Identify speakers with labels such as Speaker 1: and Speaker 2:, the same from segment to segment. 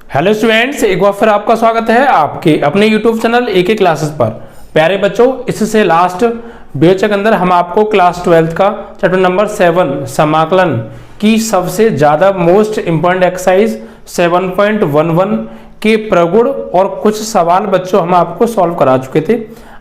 Speaker 1: Hello students, एक बार फिर आपका स्वागत है आपके अपने यूट्यूब चैनल एके क्लासेस पर। प्यारे बच्चों, इससे लास्ट बैच के अंदर हम आपको क्लास 12 का चैप्टर नंबर 7 समाकलन की सबसे ज़्यादा मोस्ट इम्पोर्टेंट एक्सरसाइज 7.11 के प्रगुण और कुछ सवाल बच्चों हम आपको सॉल्व करा चुके थे।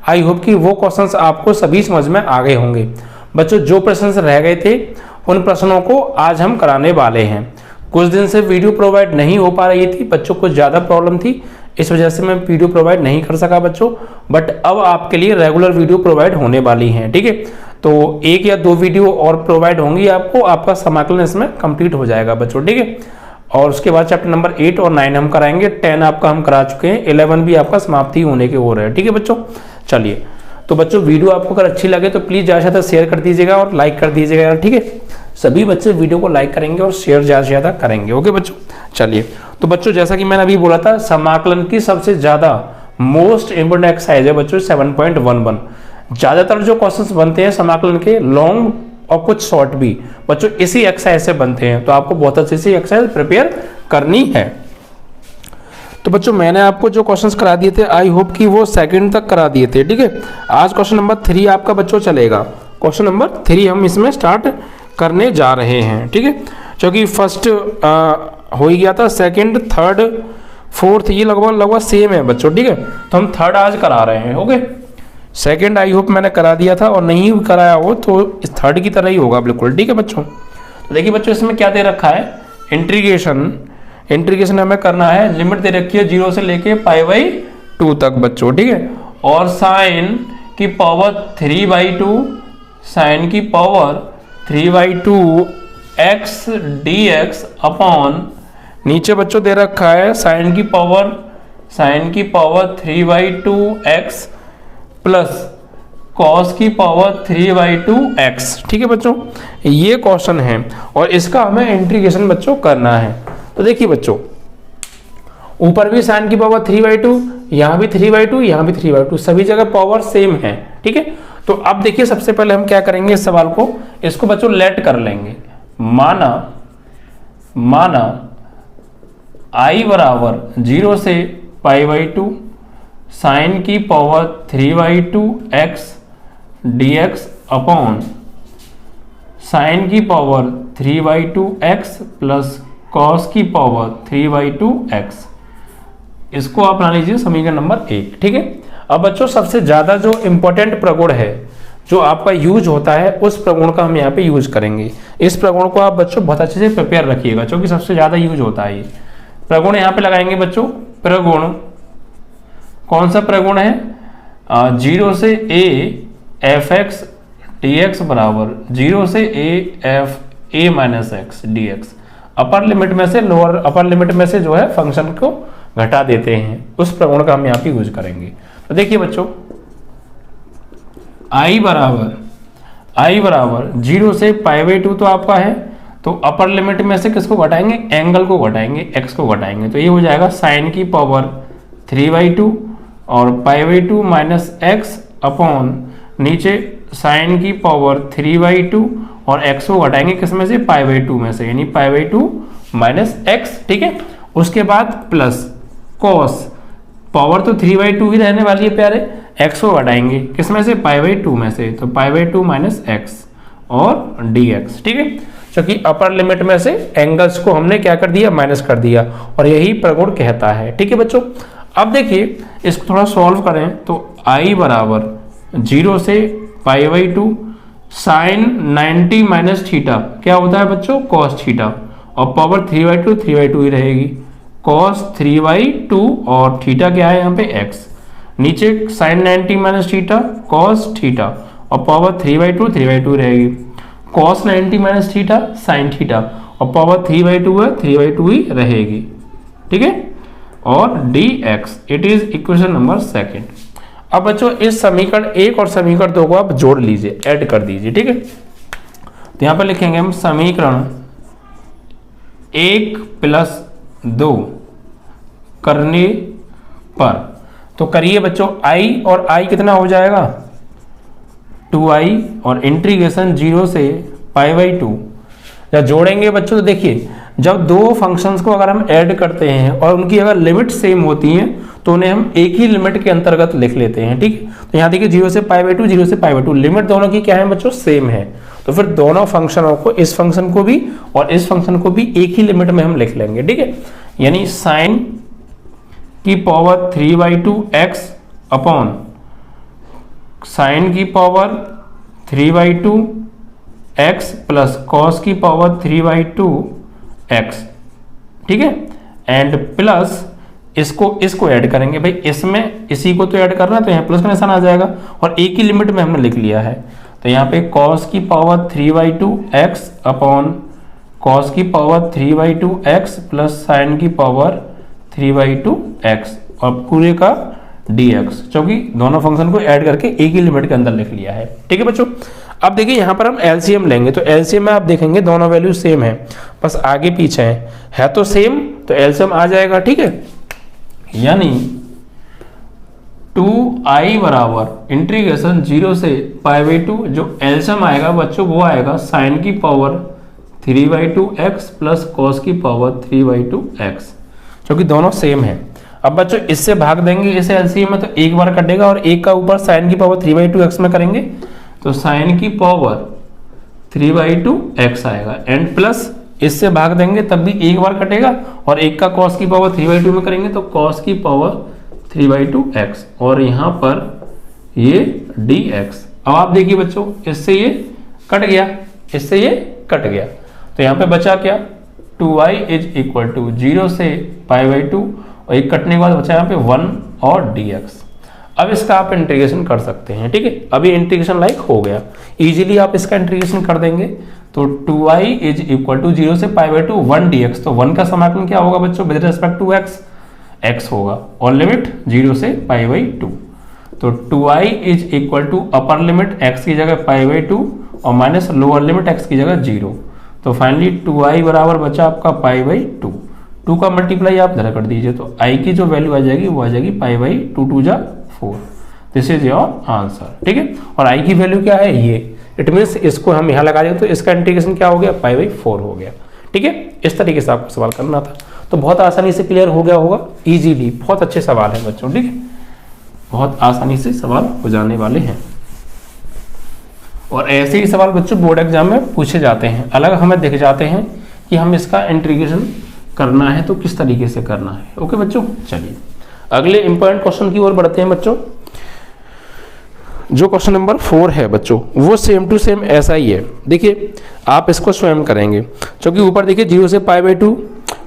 Speaker 1: आई होप कि वो क्वेश्चंस आपको सभी समझ में आ गए होंगे। बच्चों, जो प्रश्न रह गए थे उन प्रश्नों को आज हम कराने वाले हैं। कुछ दिन से वीडियो प्रोवाइड नहीं हो पा रही थी, बच्चों को ज़्यादा प्रॉब्लम थी, इस वजह से मैं वीडियो प्रोवाइड नहीं कर सका बच्चों। बट अब आपके लिए रेगुलर वीडियो प्रोवाइड होने वाली हैं, ठीक है। तो एक या दो वीडियो और प्रोवाइड होंगी आपको, आपका समाकलन इसमें कंप्लीट हो जाएगा बच्चों, ठीक है। और उसके बाद चैप्टर नंबर 8 और 9 हम कराएंगे। 10 आपका हम करा चुके हैं, 11 भी आपका समाप्ति होने के ओर है, ठीक है बच्चों। चलिए, तो बच्चों वीडियो आपको अगर अच्छी लगे तो प्लीज़ ज़्यादा से ज़्यादा शेयर कर दीजिएगा और लाइक कर दीजिएगा, ठीक है। सभी बच्चे वीडियो को लाइक करेंगे और शेयर ज़्यादा से ज़्यादा करेंगे, ओके बच्चों। चलिए, तो बच्चों जैसा कि मैंने अभी बोला था, समाकलन की सबसे ज़्यादा मोस्ट इंपोर्टेंट एक्सरसाइज है बच्चों 7.11। ज़्यादातर जो क्वेश्चंस बनते हैं समाकलन के, लॉन्ग और कुछ शॉर्ट भी बच्चों इसी एक्सरसाइज से बनते हैं, तो आपको बहुत अच्छे से एक्सरसाइज प्रिपेयर करनी है। तो बच्चों मैंने आपको जो क्वेश्चंस करा दिए थे, आई होप कि वो सेकंड तक करा दिए थे, ठीक है। आज क्वेश्चन नंबर 3 आपका बच्चों चलेगा। क्वेश्चन नंबर 3 हम इसमें स्टार्ट करने जा रहे हैं, ठीक है। क्योंकि फर्स्ट हो ही गया था, सेकंड, थर्ड, फोर्थ ये लगभग सेम है बच्चों, ठीक है। तो हम थर्ड आज करा रहे हैं, ओके। सेकंड आई होप मैंने करा दिया था, और नहीं कराया हो तो इस थर्ड की तरह ही होगा बिल्कुल, ठीक है बच्चों। तो देखिए बच्चों, इसमें क्या दे रखा है, इंटीग्रेशन हमें करना है। लिमिट दे रखी है 0 से लेके π/2 तक बच्चों, ठीक है। और साइन की पावर 3/2, साइन की पावर 3/2 x dx अपॉन, नीचे बच्चों दे रखा है साइन की पावर 3/2 x प्लस कॉस की पावर 3/2 x, ठीक है बच्चों। ये क्वेश्चन है और इसका हमें इंटीग्रेशन बच्चों करना है। तो देखिए बच्चों, ऊपर भी साइन की पावर 3/2, यहाँ भी 3/2, यहाँ भी 3/2, सभी जगह पावर सेम है, ठीक है। तो अब देखिए, सबसे पहले हम क्या करेंगे, इस सवाल को, इसको बच्चों लेट कर लेंगे। माना I बराबर 0 से π/2 साइन की power 3/2 x dx upon sine की पावर 3/2 x प्लस कॉस की पावर 3/2 x। इसको आप बना लीजिए समीकरण नंबर 1, ठीक है। अब बच्चों सबसे ज्यादा जो इंपॉर्टेंट प्रगुण है, जो आपका यूज होता है, उस प्रगुण का हम यहाँ पे यूज करेंगे। इस प्रगुण को आप बच्चों बहुत अच्छे से प्रिपेयर रखिएगा, क्योंकि सबसे ज्यादा यूज होता है ये प्रगुण। यहाँ पे लगाएंगे बच्चों प्रगुण, कौन सा प्रगुण है, 0 से a f(x) dx बराबर 0 से a minus x dx। Upper limit में से लोअर अपर लिमिट में से जो है फंक्शन को घटा देते हैं, उस प्रगुण का हम यहाँ पे यूज करेंगे। तो देखिए बच्चों, I बराबर 0 से π/2 तो आपका है, तो अपर लिमिट में से किसको घटाएंगे, एंगल को घटाएंगे, x को घटाएंगे। तो ये हो जाएगा साइन की पावर 3/2 और π/2 माइनस x अपॉन नीचे साइन की पावर 3/2 और x को घटाएंगे किसमें से, π/2 में से, यानी π/2 माइनस x, ठीक है। उसके बाद प्लस कॉस, पावर तो 3/2 ही रहने वाली है प्यारे, x को घटाएंगे किसमें से, π/2 में से, तो π/2 माइनस x और dx, ठीक है। क्योंकि अपर लिमिट में से एंगल्स को हमने क्या कर दिया, माइनस कर दिया, और यही प्रगुण कहता है, ठीक है बच्चों। अब देखिए, इसको थोड़ा सॉल्व करें तो I बराबर 0 से π/2 साइन 90 माइनस थीटा क्या होता है बच्चों, कॉस थीटा, और पावर 3/2 ही रहेगी, कॉस 3/2 और थीटा क्या है यहाँ पे x, नीचे sine 90 minus theta cos theta और पावर 3/2 रहेगी, cos 90 minus theta sine theta और पावर 3/2 है, 3/2 ही रहेगी, ठीक है। और dx, it is equation number 2। अब बच्चों इस समीकरण 1 और समीकरण 2 को आप जोड़ लीजिए, ऐड कर दीजिए, ठीक है। तो यहां पर लिखेंगे हम समीकरण 1 + 2 करने पर, तो करिए बच्चों, I और I कितना हो जाएगा, 2i, और इंटीग्रेशन 0 से π/2 जब जोड़ेंगे बच्चों तो देखिए जब दो फंक्शंस को अगर हम ऐड करते हैं और उनकी अगर लिमिट सेम होती हैं तो उन्हें हम एक ही लिमिट के अंतर्गत लिख लेते हैं, ठीक है। तो यहाँ देखिए 0 से π/2, 0 से π/2 लिमिट दोनों की क्या है बच्चों, सेम है। तो फिर दोनों फंक्शनों को, इस फंक्शन को भी और इस फंक्शन को भी एक ही लिमिट में हम लिख लेंगे, ठीक है। यानी साइन की पावर 3/2 x अपॉन साइन की पावर 3/2 x प्लस कॉस की पावर 3/2 x, ठीक है। एंड प्लस इसको ऐड करेंगे भाई, इसमें इसी को तो ऐड करना है तो यहाँ प्लस का निशान आ जाएगा और एक ही लिमिट में हमने लिख लिया है। तो यहाँ पे cos की पावर 3/2 x अपॉन cos की पावर 3/2 x प्लस साइन की पावर 3/2 x और पूरे का dx, क्योंकि दोनों फंक्शन को ऐड करके एक ही लिमिट के अंदर लिख लिया है, ठीक है बच्चों। अब देखिए यहाँ पर हम एलसीएम लेंगे, तो एलसीएम में आप देखेंगे दोनों वैल्यू सेम है, बस आगे पीछे है तो सेम, तो एलसीएम आ जाएगा, ठीक है। यानी 2i बराबर इंटीग्रेशन 0 से π/2, जो एलसीएम आएगा बच्चों वो आएगा साइन की पावर 3/2 x प्लस कॉस की पावर 3/2 x, क्योंकि दोनों सेम है। अब बच्चों इससे भाग देंगे इसे एलसीएम में, तो एक बार कटेगा और एक का ऊपर साइन की पावर 3/2 x में करेंगे तो साइन की पावर 3/2 x आएगा, एंड प्लस इससे भाग देंगे तब भी एक बार कटेगा और एक का कॉस की पावर 3/2 में करेंगे तो कॉस की पावर 3/2 x और यहाँ पर ये dx। अब आप देखिए बच्चों इससे ये कट गया, इससे ये कट गया, तो यहाँ पे बचा क्या, 2i इज इक्वल टू 0 से π/2 और एक कटने के बाद बचा यहाँ पे 1 और dx। अब इसका आप इंटीग्रेशन कर सकते हैं, ठीक है। अभी इंटीग्रेशन लाइक हो गया, इजीली आप इसका इंटीग्रेशन कर देंगे तो 2i इज इक्वल टू 0 से π/2 1 dx, तो 1 का समाकलन क्या होगा बच्चों विद रिस्पेक्ट टू x होगा और लिमिट 0 से π/2, तो 2i is equal to upper limit x की जगह π/2 और माइनस लोअर लिमिट x की जगह 0, तो फाइनली 2i बराबर बचा आपका π/2, 2 का मल्टीप्लाई आप इधर कर दीजिए तो i की जो वैल्यू आ जाएगी वो आ जाएगी π/2, 2 जा 4, दिस इज योर आंसर, ठीक है। और i की वैल्यू क्या है ये, इट मीन्स इसको हम यहाँ लगा देंगे तो इसका इंटीग्रेशन क्या हो गया, π/4 हो गया, ठीक है। इस तरीके से आपको सवाल करना था, तो बहुत आसानी से क्लियर हो गया होगा, इजीली, बहुत अच्छे सवाल है बच्चों, ठीक है, बहुत आसानी से सवाल हो जाने वाले हैं। और ऐसे ही सवाल बच्चों बोर्ड एग्जाम में पूछे जाते हैं, अलग हमें दिख जाते हैं कि हम इसका इंटीग्रेशन करना है तो किस तरीके से करना है। ओके बच्चों, चलिए अगले इंपॉर्टेंट क्वेश्चन की ओर बढ़ते हैं बच्चों। जो क्वेश्चन नंबर 4 है बच्चों वो सेम टू सेम ऐसा ही है। देखिए आप इसको स्वयं करेंगे, क्योंकि ऊपर देखिए 0 से π/2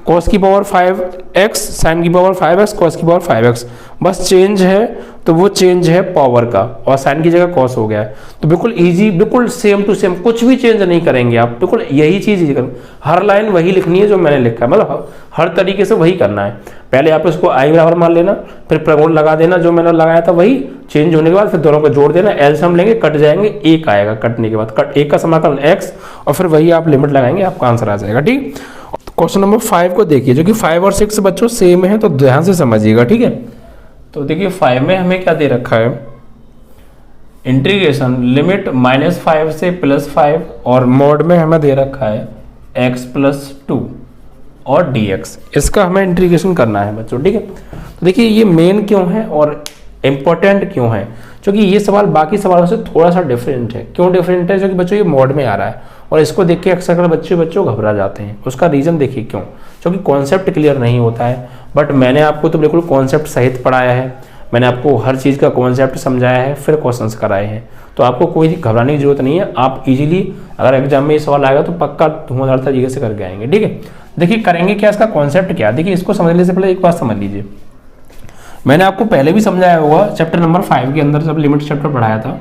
Speaker 1: cos की पावर 5x साइन की पावर 5x cos की पावर 5x, बस चेंज है तो वो चेंज है पावर का और साइन की जगह cos हो गया है, तो बिल्कुल इजी, बिल्कुल सेम टू सेम, कुछ भी चेंज नहीं करेंगे आप, बिल्कुल यही चीज करेंगे, हर लाइन वही लिखनी है जो मैंने लिखा है, मतलब हर तरीके से वही करना है। पहले आप इसको i बराबर मान लेना, फिर प्रगुण लगा देना जो मैंने लगाया था वही, चेंज होने के बाद फिर दोनों को जोड़ देना, एलसीएम लेंगे, कट जाएंगे, एक आएगा, कटने के बाद एक का समाकलन x और फिर वही आप लिमिट लगाएंगे, आपका आंसर आ जाएगा, ठीक। क्वेश्चन नंबर 5 को देखिए, जो कि 5 और 6 बच्चों सेम है तो ध्यान से समझिएगा, ठीक है। तो देखिए 5 में हमें क्या दे रखा है, इंटीग्रेशन लिमिट -5 से +5 और मोड में हमें दे रखा है x + 2 और dx, इसका हमें इंटीग्रेशन करना है बच्चों, ठीक है। तो देखिए ये मेन क्यों है और इम्पोर्टेंट क्यों है, क्योंकि ये सवाल बाकी सवालों से थोड़ा सा डिफरेंट है। क्यों डिफरेंट है, क्योंकि बच्चों ये मोड में आ रहा है और इसको देख के अक्सर बच्चों घबरा जाते हैं। उसका रीजन देखिए क्यों, क्योंकि कॉन्सेप्ट क्लियर नहीं होता है। बट मैंने आपको तो बिल्कुल कॉन्सेप्ट सहित पढ़ाया है, मैंने आपको हर चीज़ का कॉन्सेप्ट समझाया है, फिर क्वेश्चंस कराए हैं, तो आपको कोई घबराने की जरूरत नहीं है। आप इजीली अगर एग्जाम में ये सवाल आएगा तो पक्का धुआंधार तरीके से करके आएंगे, ठीक है। देखिए करेंगे क्या, इसका कॉन्सेप्ट क्या, देखिए इसको समझने से पहले एक बात समझ लीजिए, मैंने आपको पहले भी समझाया होगा चैप्टर नंबर 5 के अंदर, जब लिमिट चैप्टर पढ़ाया था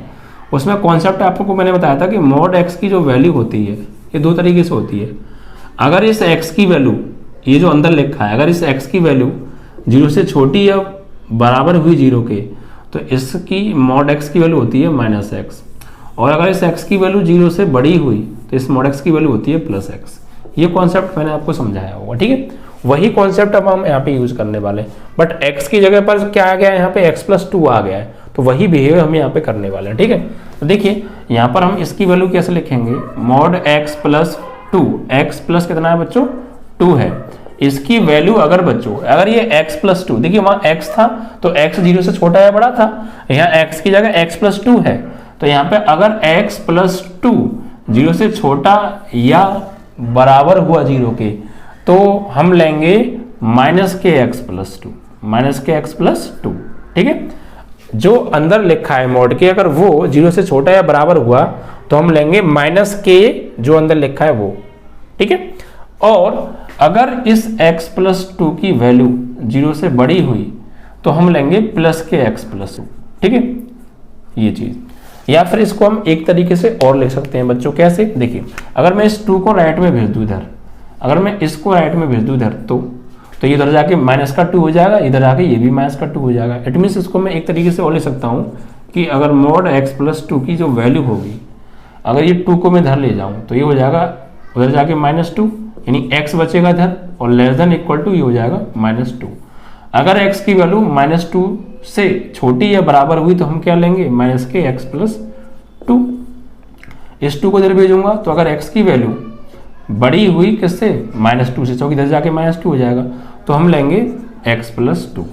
Speaker 1: उसमें कॉन्सेप्ट आपको मैंने बताया था कि मॉड x की जो वैल्यू होती है ये दो तरीके से होती है। अगर इस x की वैल्यू, ये जो अंदर लिखा है, अगर इस x की वैल्यू 0 से छोटी या बराबर हुई 0 के तो इसकी मॉड x की वैल्यू होती है -x, और अगर इस x की वैल्यू 0 से बड़ी हुई तो इस मॉड x की वैल्यू होती है +x। ये कॉन्सेप्ट मैंने आपको समझाया होगा, ठीक है। वही कॉन्सेप्ट अब हम यहाँ पे यूज करने वाले हैं, बट x की जगह पर क्या आ गया है, यहाँ पे x + 2 आ गया है, तो वही बिहेवियर हम यहाँ पे करने वाले हैं, ठीक है। तो देखिए यहाँ पर हम इसकी वैल्यू कैसे लिखेंगे, मॉड x + 2, x प्लस कितना है बच्चों 2 है, इसकी वैल्यू अगर बच्चों अगर ये x + 2, देखिए वहां x था तो x 0 से छोटा या बड़ा था, यहाँ x की जगह x + 2 है, तो यहाँ पे अगर x + 2 0 से छोटा या बराबर हुआ 0 के, तो हम लेंगे -kx + 2, -kx + 2, ठीक है। जो अंदर लिखा है मॉड के, अगर वो 0 से छोटा या बराबर हुआ तो हम लेंगे -k जो अंदर लिखा है वो, ठीक है। और अगर इस x + 2 की वैल्यू 0 से बड़ी हुई तो हम लेंगे +kx + 2, ठीक है, ये चीज। या फिर इसको हम एक तरीके से और लिख सकते हैं बच्चों, कैसे, देखिए अगर मैं इस 2 को राइट में भेज दूं इधर, अगर मैं इसको राइट में भेज दूं इधर, तो इधर जाके -2 हो जाएगा, इधर आके ये भी -2 हो जाएगा। इट मीन्स इसको मैं एक तरीके से और लिख सकता हूं कि अगर mod x + 2 की जो वैल्यू होगी, अगर ये 2 को मैं इधर ले जाऊं तो ये हो जाएगा उधर जाके -2, यानी x बचेगा इधर और <= ये हो जाएगा -2। अगर x की वैल्यू -2 से छोटी या बराबर हुई तो हम क्या लेंगे, -kx + 2। इस 2 को इधर भेजूंगा तो अगर x की वैल्यू बड़ी हुई किससे, -2 से, चौकी इधर जाके -2 हो जाएगा, तो हम लेंगे x + 2।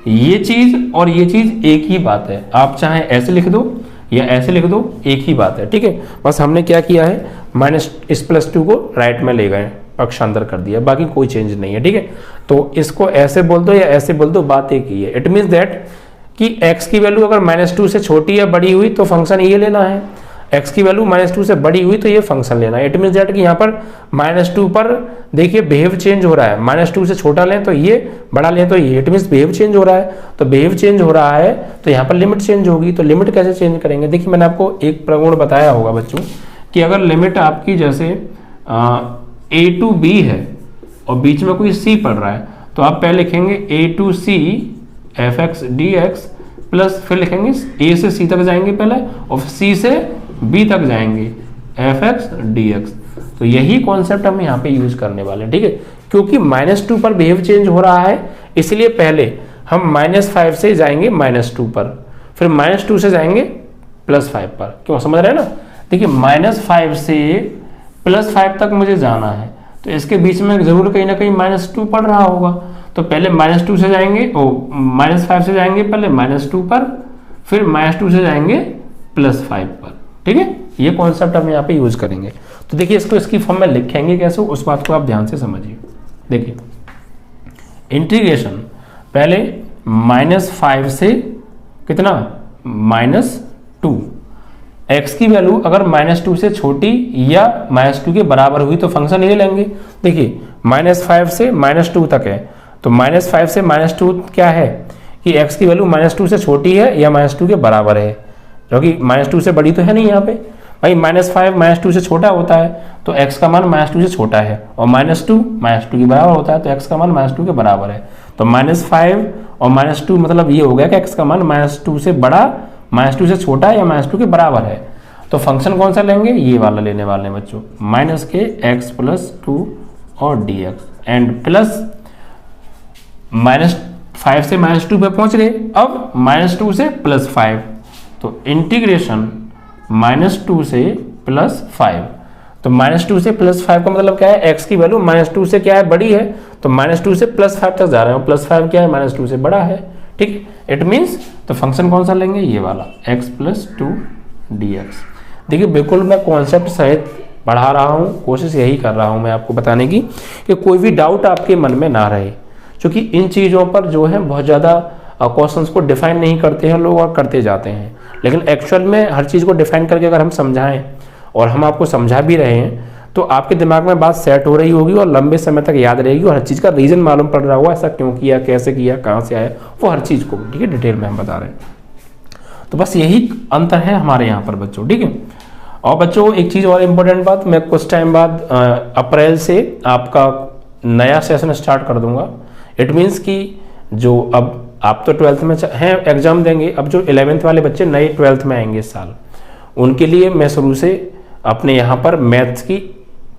Speaker 1: ये चीज और ये चीज एक ही बात है, आप चाहे ऐसे लिख दो या ऐसे लिख दो, एक ही बात है, ठीक है। बस हमने क्या किया है, -2 को राइट में ले गए, पक्षांतर कर दिया, बाकी कोई चेंज नहीं है, ठीक है। तो इसको ऐसे बोल दो या ऐसे बोल दो, बात एक ही है। इट मीन्स दैट कि x की वैल्यू अगर -2 से छोटी या बड़ी हुई तो फंक्शन ये लेना है, x की वैल्यू -2 से बड़ी हुई तो ये फंक्शन लेना है। इट मीन्स दैट कि यहाँ पर -2 पर देखिए बिहेव चेंज हो रहा है, -2 से छोटा लें तो ये, बड़ा लें तो ये, इट मीन्स बिहेव चेंज हो रहा है। तो बिहेव चेंज हो रहा है तो यहाँ पर लिमिट चेंज होगी। तो लिमिट कैसे चेंज करेंगे, देखिए मैंने आपको एक प्रगुण बताया होगा बच्चों कि अगर लिमिट आपकी जैसे a to b है और बीच में कोई c पड़ रहा है, तो आप पहले लिखेंगे a to c fx dx plus फिर लिखेंगे a से c तक जाएंगे पहले और c से b तक जाएंगे fx dx। तो यही कॉन्सेप्ट हम यहाँ पे यूज करने वाले हैं, ठीक है। क्योंकि -2 पर बिहेव चेंज हो रहा है, इसलिए पहले हम -5 से जाएंगे -2 पर, फिर -2 से जाएंगे +5 पर। क्यों, समझ रहे हैं ना। देखिए -5 से +5 तक मुझे जाना है, तो इसके बीच में जरूर कहीं ना कहीं -2 पड़ रहा होगा, तो पहले -2 से जाएंगे, -5 से जाएंगे पहले -2 पर, फिर -2 से जाएंगे +5 पर, ठीक है। ये कॉन्सेप्ट हम यहाँ पे यूज करेंगे। तो देखिए इसको इसकी फॉर्म में लिखेंगे कैसे, उस बात को आप ध्यान से समझिए। देखिए इंटीग्रेशन पहले -5 से कितना, -2, x की वैल्यू अगर -2 से छोटी या -2 के बराबर हुई तो फंक्शन ये लेंगे। देखिए -5 से -2 तक है, तो -5 से -2 क्या है कि x की वैल्यू -2 से छोटी है या -2 के बराबर है, क्योंकि -2 से बड़ी तो है नहीं यहाँ पे भाई। -5 -2 से छोटा होता है तो x का मान -2 से छोटा है, और -2 -2 के बराबर होता है तो x का मान -2 के बराबर है। तो -5 और -2 मतलब ये हो गया कि x का मान -2 से बड़ा, -2 से छोटा या -2 के बराबर है। तो फंक्शन कौन सा लेंगे, ये वाला लेने वाले हैं बच्चों, -kx + 2 और dx एंड प्लस -5 से -2 पे पहुंच गए, अब -2 से +5, तो इंटीग्रेशन -2 से +5। तो -2 से +5 का मतलब क्या है, x की वैल्यू -2 से क्या है, बड़ी है, तो -2 से +5 तक जा रहे हैं, +5 क्या है, -2 से बड़ा है, ठीक। इट मीन्स तो फंक्शन कौन सा लेंगे, ये वाला x + 2 dx। देखिए बिल्कुल मैं कॉन्सेप्ट सहित पढ़ा रहा हूँ, कोशिश यही कर रहा हूँ मैं आपको बताने की कि कोई भी डाउट आपके मन में ना रहे, क्योंकि इन चीज़ों पर जो है बहुत ज़्यादा क्वेश्चंस को डिफाइन नहीं करते हैं लोग और करते जाते हैं, लेकिन एक्चुअल में हर चीज़ को डिफाइन करके अगर हम समझाएं और हम आपको समझा भी रहे हैं तो आपके दिमाग में बात सेट हो रही होगी और लंबे समय तक याद रहेगी और हर चीज़ का रीज़न मालूम पड़ रहा होगा, ऐसा क्यों किया, कैसे किया, कहाँ से आया, वो हर चीज़ को, ठीक है, डिटेल में हम बता रहे हैं। तो बस यही अंतर है हमारे यहाँ पर बच्चों, ठीक है। और बच्चों एक चीज़ और इम्पोर्टेंट बात, मैं कुछ टाइम बाद अप्रैल से आपका नया सेशन स्टार्ट कर दूंगा। इट मीन्स कि जो अब आप तो 12th में हैं, एग्जाम देंगे, अब जो 11th वाले बच्चे नए 12th में आएंगे इस साल, उनके लिए मैं शुरू से अपने यहाँ पर मैथ्स की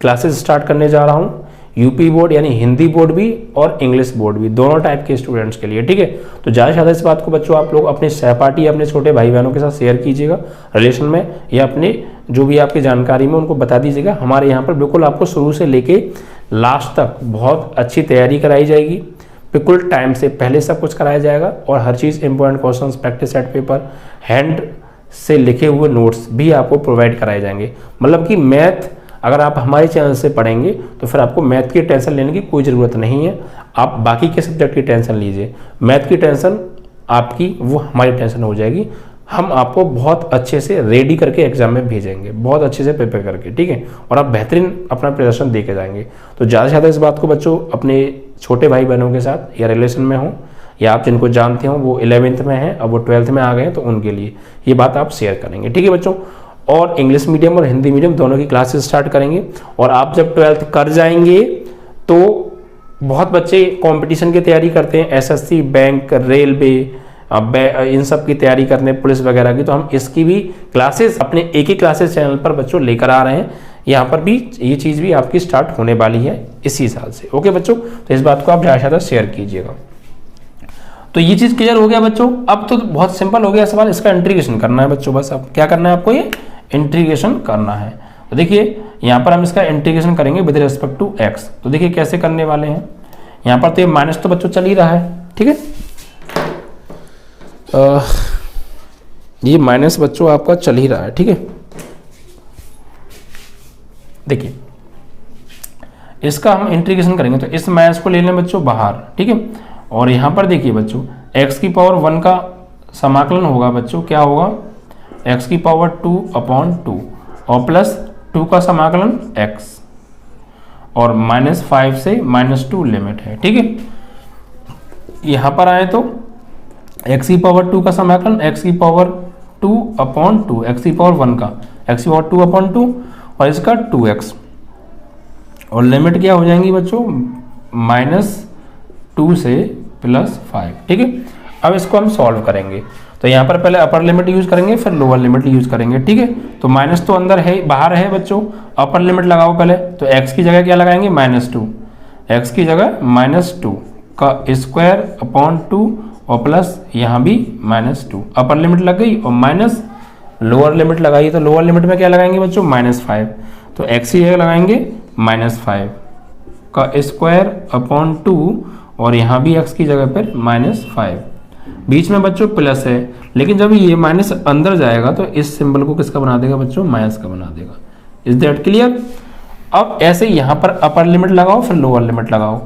Speaker 1: क्लासेस स्टार्ट करने जा रहा हूँ। यूपी बोर्ड यानी हिंदी बोर्ड भी और इंग्लिश बोर्ड भी, दोनों टाइप के स्टूडेंट्स के लिए, ठीक है। तो ज़्यादा से ज़्यादा इस बात को बच्चों आप लोग अपने सहपाठी, अपने छोटे भाई बहनों के साथ शेयर कीजिएगा रिलेशन में, या अपने जो भी आपकी जानकारी में उनको बता दीजिएगा। हमारे यहाँ पर बिल्कुल आपको शुरू से लेके लास्ट तक बहुत अच्छी तैयारी कराई जाएगी, बिल्कुल टाइम से पहले सब कुछ कराया जाएगा और हर चीज़ important questions, practice set paper, hand से लिखे हुए नोट्स भी आपको प्रोवाइड कराए जाएंगे। मतलब कि मैथ अगर आप हमारे चैनल से पढ़ेंगे तो फिर आपको मैथ की टेंशन लेने की कोई ज़रूरत नहीं है, आप बाकी के सब्जेक्ट की टेंशन लीजिए। मैथ की टेंशन आपकी वो हमारी टेंशन हो जाएगी। हम आपको बहुत अच्छे से रेडी करके एग्जाम में भेजेंगे, बहुत अच्छे से प्रिपेयर करके, ठीक है, और आप बेहतरीन अपना प्रदर्शन दे के जाएंगे। तो ज़्यादा से ज़्यादा इस बात को बच्चों अपने छोटे भाई बहनों के साथ या रिलेशन में हो या आप जिनको जानते हो वो 11th में हैं अब वो 12th में आ गए हैं तो उनके लिए ये बात आप शेयर करेंगे, ठीक है बच्चों। और इंग्लिश मीडियम और हिंदी मीडियम दोनों की क्लासेस स्टार्ट करेंगे। और आप जब 12th कर जाएंगे तो बहुत बच्चे कंपटीशन की तैयारी करते हैं, एसएससी, बैंक, रेलवे, इन सब की तैयारी करते हैं, पुलिस वगैरह की, तो हम इसकी भी क्लासेस अपने एक ही क्लासेस चैनल पर बच्चों लेकर आ रहे हैं। यहाँ पर भी ये चीज़ भी आपकी स्टार्ट होने वाली है इसी साल से। ओके बच्चों, तो इस बात को आप ज़्यादा से ज़्यादा शेयर कीजिएगा। तो ये चीज़ क्लियर हो गया बच्चों। अब तो बहुत सिंपल हो गया सवाल, इसका इंटीग्रेशन करना है बच्चों। बस अब क्या करना है आपको, ये इंटीग्रेशन करना है। तो देखिए यहाँ पर हम इसका इंटीग्रेशन करेंगे विद रिस्पेक्ट टू एक्स। तो देखिए कैसे करने वाले हैं। यहाँ पर तो ये माइनस तो बच्चों चल ही रहा है, ठीक है, ये माइनस बच्चों आपका चल ही रहा है, ठीक है। देखिए इसका हम इंटीग्रेशन करेंगे तो इस माइनस को ले लें बच्चों बाहर, ठीक है। और यहाँ पर देखिए बच्चों x की पावर 1 का समाकलन होगा बच्चों, क्या होगा, x की पावर 2/2 और प्लस 2 का समाकलन x और -5 से -2 लिमिट है, ठीक है। यहाँ पर आए तो x की पावर 2 का समाकलन x की पावर 2/2, x की पावर 1 का x की पावर 2/2 और इसका 2x और लिमिट क्या हो जाएंगी बच्चों -2 से +5, ठीक है। अब इसको हम सॉल्व करेंगे तो यहाँ पर पहले अपर लिमिट यूज करेंगे फिर लोअर लिमिट यूज करेंगे, ठीक है। तो माइनस तो अंदर है, बाहर है बच्चों, अपर लिमिट लगाओ पहले। तो x की जगह क्या लगाएंगे -2, x की जगह -2 का स्क्वायर अपॉन 2 और प्लस यहाँ भी -2, अपर लिमिट लग गई और माइनस लोअर लिमिट लगाई। तो लोअर लिमिट में क्या लगाएंगे बच्चों -5, तो x की जगह लगाएंगे -5 का स्क्वायर अपॉन 2 और यहाँ भी x की जगह पर -5, बीच में बच्चों प्लस है, लेकिन जब ये माइनस अंदर जाएगा तो इस सिंबल को किसका बना देगा बच्चों, माइनस का बना देगा। Is that clear. अब ऐसे यहाँ पर अपर लिमिट लगाओ फिर लोअर लिमिट लगाओ।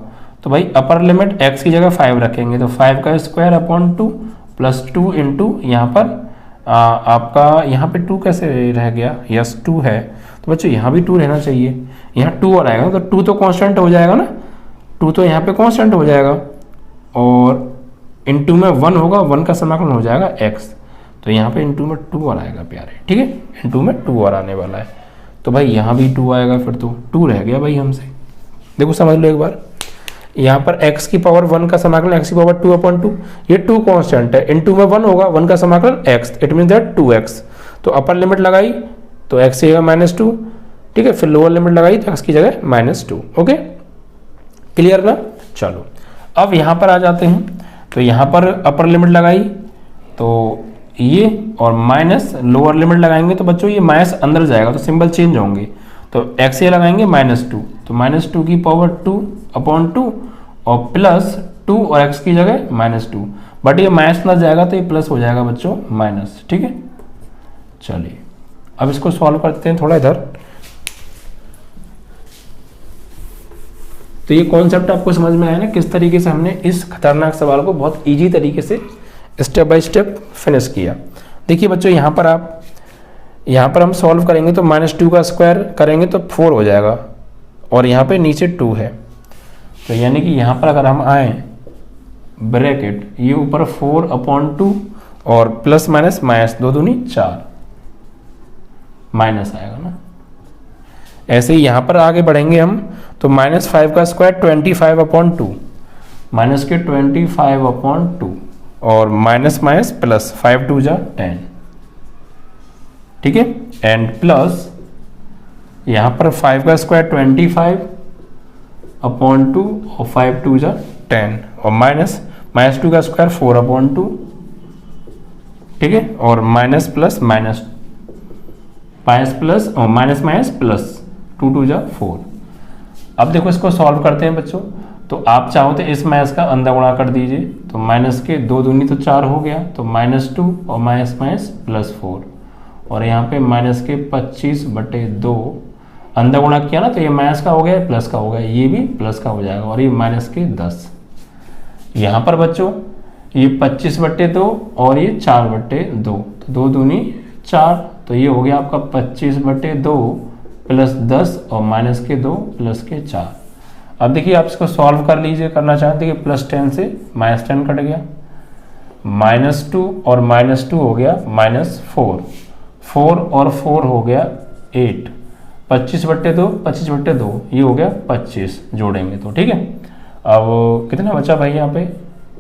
Speaker 1: तो भाई अपर लिमिट x की जगह 5 रखेंगे तो 5 का स्क्वायर अपॉन 2 प्लस 2 इंटू यहाँ पर आपका यहाँ पे 2 कैसे रह गया, यस 2 है तो बच्चों यहाँ भी 2 रहना चाहिए, यहाँ 2 और आएगा तो 2 तो कांस्टेंट हो जाएगा ना, 2 तो यहाँ पे कांस्टेंट हो जाएगा और इंटू में 1 होगा, 1 का समाकलन हो जाएगा x, तो यहाँ पे इंटू में 2 और आएगा प्यारे, ठीक है, इंटू में 2 और आने वाला है। तो भाई यहाँ भी 2 आएगा, फिर तो 2 रह गया भाई हमसे। देखो समझ लो एक बार, यहाँ पर x की पावर 1 का समाकलन x की पावर 2/2, ये 2 कांस्टेंट है, इंटू में 1 होगा, 1 का समाकलन x, it mean that 2x। तो अपर लिमिट लगाई तो x की जगह -2, ठीक है, फिर लोअर लिमिट लगाई तो x की जगह -2। ओके क्लियर ना। चलो अब यहाँ पर आ जाते हैं, तो यहाँ पर अपर लिमिट लगाई तो ये और माइनस लोअर लिमिट लगाएंगे तो बच्चों ये माइनस अंदर जाएगा तो सिंबल चेंज होंगे, तो x ये लगाएंगे -2, तो -2 की पावर 2/2 और प्लस 2 और x की जगह -2, बट ये माइनस ना जाएगा तो ये प्लस हो जाएगा बच्चों माइनस, ठीक है। चलिए अब इसको सॉल्व करते हैं थोड़ा इधर। तो ये कॉन्सेप्ट आपको समझ में आया ना, किस तरीके से हमने इस खतरनाक सवाल को बहुत इजी तरीके से स्टेप बाय स्टेप फिनिश किया। देखिए बच्चों यहाँ पर हम सॉल्व करेंगे तो -2 का स्क्वायर करेंगे तो 4 हो जाएगा और यहाँ पे नीचे 2 है, तो यानी कि यहाँ पर अगर हम आए ब्रैकेट ये ऊपर 4/2 और प्लस माइनस माइनस 2 दूनी 4 माइनस आएगा ना। ऐसे ही यहाँ पर आगे बढ़ेंगे हम तो -5 का स्क्वायर 25/2, माइनस के 25/2 और माइनस माइनस प्लस 5 2 जा 10, ठीक है, एंड प्लस यहाँ पर 5 का स्क्वायर 25/2 और 5 2 जा 10 और -2 का स्क्वायर 4/2, ठीक है, और माइनस प्लस माइनस प्लस और माइनस माइनस प्लस, 2 2 जा 4। अब देखो इसको सॉल्व करते हैं बच्चों। तो आप चाहो तो इस माइनस का अंदर गुणा कर दीजिए, तो माइनस के 2 दूनी तो 4 हो गया, तो -2 और माइनस माइनस +4, और यहाँ पे माइनस के 25/2 अंदर गुणा किया ना, तो ये माइनस का हो गया, प्लस का हो गया, ये भी प्लस का हो जाएगा, और ये माइनस के 10। यहाँ पर बच्चों ये 25/2 और ये 4/2, तो 2 दूनी 4, तो ये हो गया आपका 25/2 प्लस 10 और माइनस के 2 प्लस के 4। अब देखिए आप इसको सॉल्व कर लीजिए, करना चाहते हैं कि +10 से -10 कट गया, -2 और -2 हो गया -4, 4 और 4 हो गया 8, 25/2 25/2 ये हो गया 25 जोड़ेंगे तो, ठीक है। अब कितना बचा भाई यहाँ पे,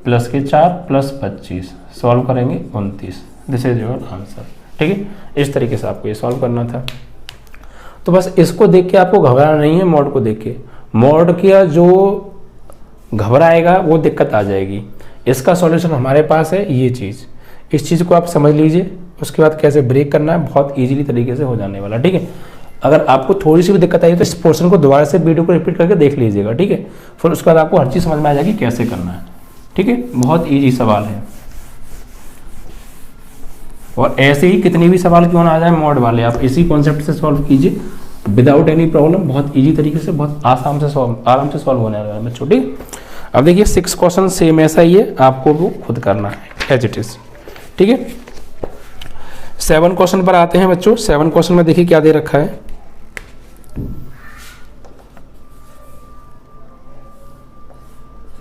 Speaker 1: प्लस के 4 प्लस 25, सॉल्व करेंगे 29, दिस इज योर आंसर, ठीक है। इस तरीके से आपको ये सॉल्व करना था। तो बस इसको देख के आपको घबराना नहीं है, मॉड को देख के, मॉड किया जो घबराएगा वो दिक्कत आ जाएगी। इसका सॉल्यूशन हमारे पास है, ये चीज़, इस चीज़ को आप समझ लीजिए, उसके बाद कैसे ब्रेक करना है बहुत इजीली तरीके से हो जाने वाला, ठीक है। अगर आपको थोड़ी सी भी दिक्कत आई तो इस पोर्शन को दोबारा से वीडियो को रिपीट करके देख लीजिएगा, ठीक है। फिर उसके बाद आपको हर चीज़ समझ में आ जाएगी कैसे करना है, ठीक है। बहुत ईजी सवाल है, और ऐसे ही कितनी भी सवाल क्यों ना आ जाए मॉड वाले, आप इसी कॉन्सेप्ट से सॉल्व कीजिए विदाउट एनी प्रॉब्लम, बहुत इजी तरीके से, बहुत आराम से सॉल्व होने वाला है बच्चों, ठीक। अब देखिए 6 क्वेश्चन सेम ऐसा ही है, आपको वो खुद करना है एज इट इज, ठीक है। 7 क्वेश्चन पर आते हैं बच्चों। 7 क्वेश्चन में देखिए क्या दे रखा है,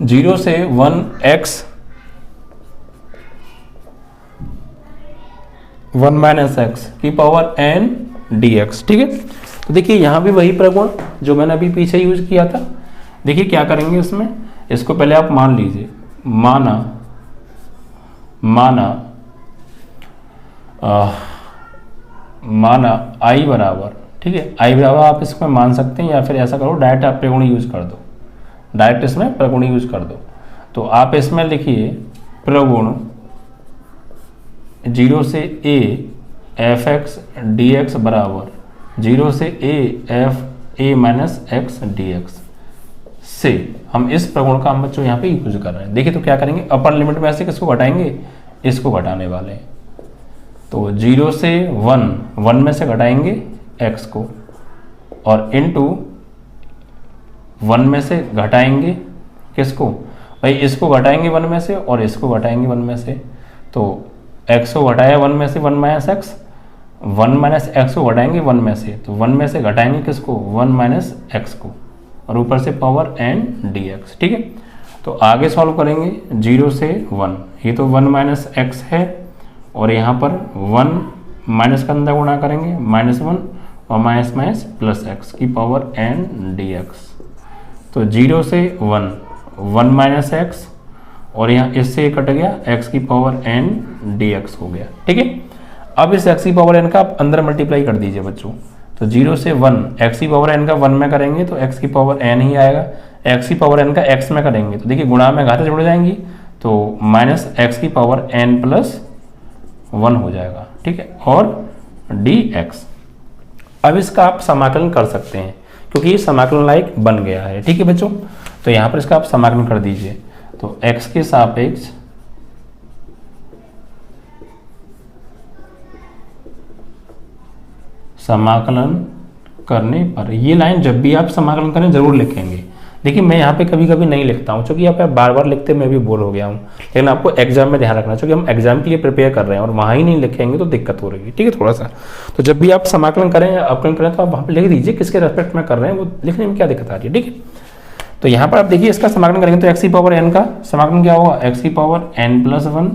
Speaker 1: जीरो से 1x 1 - x की पावर n dx, ठीक है। तो देखिए यहाँ भी वही प्रगुण जो मैंने अभी पीछे यूज किया था। देखिए क्या करेंगे इसमें, इसको पहले आप मान लीजिए, माना i बराबर, ठीक है, i बराबर आप इसमें मान सकते हैं, या फिर ऐसा करो डायरेक्ट आप प्रगुण यूज कर दो, डायरेक्ट इसमें प्रगुण यूज कर दो। तो आप इसमें लिखिए प्रगुण 0 से a f(x) dx बराबर 0 से a माइनस x dx से हम इस प्रगुण का हम बच्चों यहाँ पे यूज कर रहे हैं। देखिए तो क्या करेंगे, अपर लिमिट में से किसको घटाएंगे, इसको घटाने वाले हैं। तो 0 से 1 में से घटाएंगे x को, और इनटू 1 में से घटाएंगे किसको भाई, इसको घटाएंगे 1 में से और इसको घटाएंगे 1 में से। तो x को घटाया 1 में से 1 माइनस एक्स, 1 माइनस एक्स को घटाएंगे 1 में से, तो 1 में से घटाएंगे किसको, 1 माइनस एक्स को, और ऊपर से पावर n dx, ठीक है। तो आगे सॉल्व करेंगे 0 से 1, ये तो 1 माइनस एक्स है, और यहाँ पर 1 माइनस का अंदर गुणा करेंगे -1 और माइनस माइनस प्लस एक्स की पावर n dx। तो 0 से 1 माइनस एक्स, और यहाँ इससे कट गया x की पावर n dx हो गया, ठीक है। अब इस x की पावर n का आप अंदर मल्टीप्लाई कर दीजिए बच्चों। तो 0 से 1 x की पावर n का 1 में करेंगे तो x की पावर n ही आएगा, x की पावर n का x में करेंगे तो देखिए गुणा में घातें जुड़ जाएंगी, तो माइनस x की पावर n प्लस 1 हो जाएगा, ठीक है, और dx। अब इसका आप समाकलन कर सकते हैं क्योंकि ये समाकलन लायक बन गया है, ठीक है बच्चों। तो यहाँ पर इसका आप समाकलन कर दीजिए। तो x के सापेक्ष समाकलन करने पर, ये लाइन जब भी आप समाकलन करें जरूर लिखेंगे। देखिए मैं यहाँ पे कभी कभी नहीं लिखता हूँ क्योंकि यहाँ पे बार बार लिखते मैं भी बोर हो गया हूँ, लेकिन आपको एग्जाम में ध्यान रखना क्योंकि हम एग्जाम के लिए प्रिपेयर कर रहे हैं और वहाँ ही नहीं लिखेंगे तो दिक्कत हो रही है, ठीक है थोड़ा सा। तो जब भी आप समाकलन करें या अपकलन करें तो आप वहाँ पर लिख दीजिए किसके रेस्पेक्ट में कर रहे हैं, वो लिखने में क्या दिक्कत आ रही है, ठीक है। तो यहाँ पर आप देखिए इसका समाकलन करेंगे तो x की पावर n का समाकलन क्या होगा, x की पावर n+1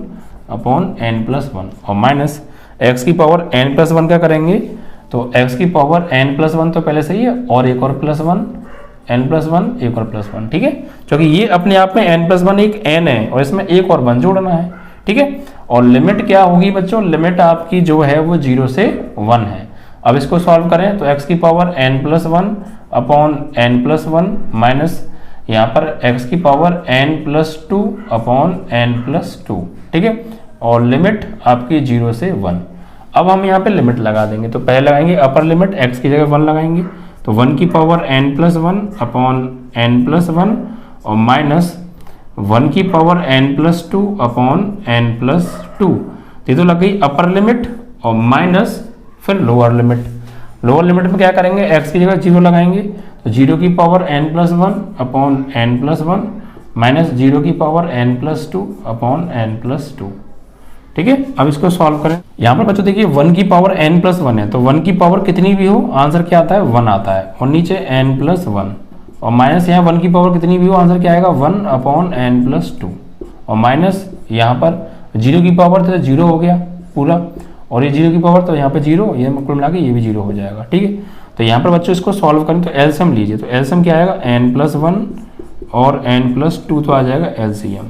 Speaker 1: अपॉन n+1 और माइनस x की पावर n+1 का करेंगे तो x की पावर n+1 तो पहले सही है और एक और +1 n+1 एक और +1, ठीक है, क्योंकि ये अपने आप में n+1 एक n है और इसमें एक और 1 जोड़ना है, ठीक है। और लिमिट क्या होगी बच्चों, लिमिट आपकी जो है वो 0 से 1 है। अब इसको सॉल्व करें तो x की power n+1 upon n+1 minus यहाँ पर x की पावर n+2 अपॉन n+2, ठीक है, और लिमिट आपकी 0 से 1। अब हम यहाँ पे लिमिट लगा देंगे, तो पहले लगाएंगे अपर लिमिट x की जगह 1 लगाएंगे, तो 1 की पावर n+1 अपॉन n+1 और माइनस 1 की पावर n+2 अपॉन n+2। ये तो लग गई अपर लिमिट और माइनस फिर लोअर लिमिट। लोअर लिमिट में क्या करेंगे, x की जगह 0 लगाएंगे, तो 0 की power n+1 upon n+1 minus 0 की पावर n+2 अपॉन n+2। ठीक है, अब इसको सॉल्व करें। यहाँ पर बच्चों देखिए 1 की पावर n+1 है, तो 1 की पावर कितनी भी हो आंसर क्या आता है 1 आता है, और नीचे n+1 और माइनस यहाँ 1 की पावर कितनी भी हो आंसर क्या आएगा 1 अपॉन n+2 और माइनस यहाँ पर 0 की पावर तो 0 हो गया पूरा, और ये 0 की पावर तो यहाँ पे 0, ये कुल मिला के ये भी 0 हो जाएगा। ठीक है, तो यहाँ पर बच्चों इसको सॉल्व करें तो एलसीएम लीजिए, तो एलसीएम क्या आएगा n+1 और n+2 तो आ जाएगा एलसीएम,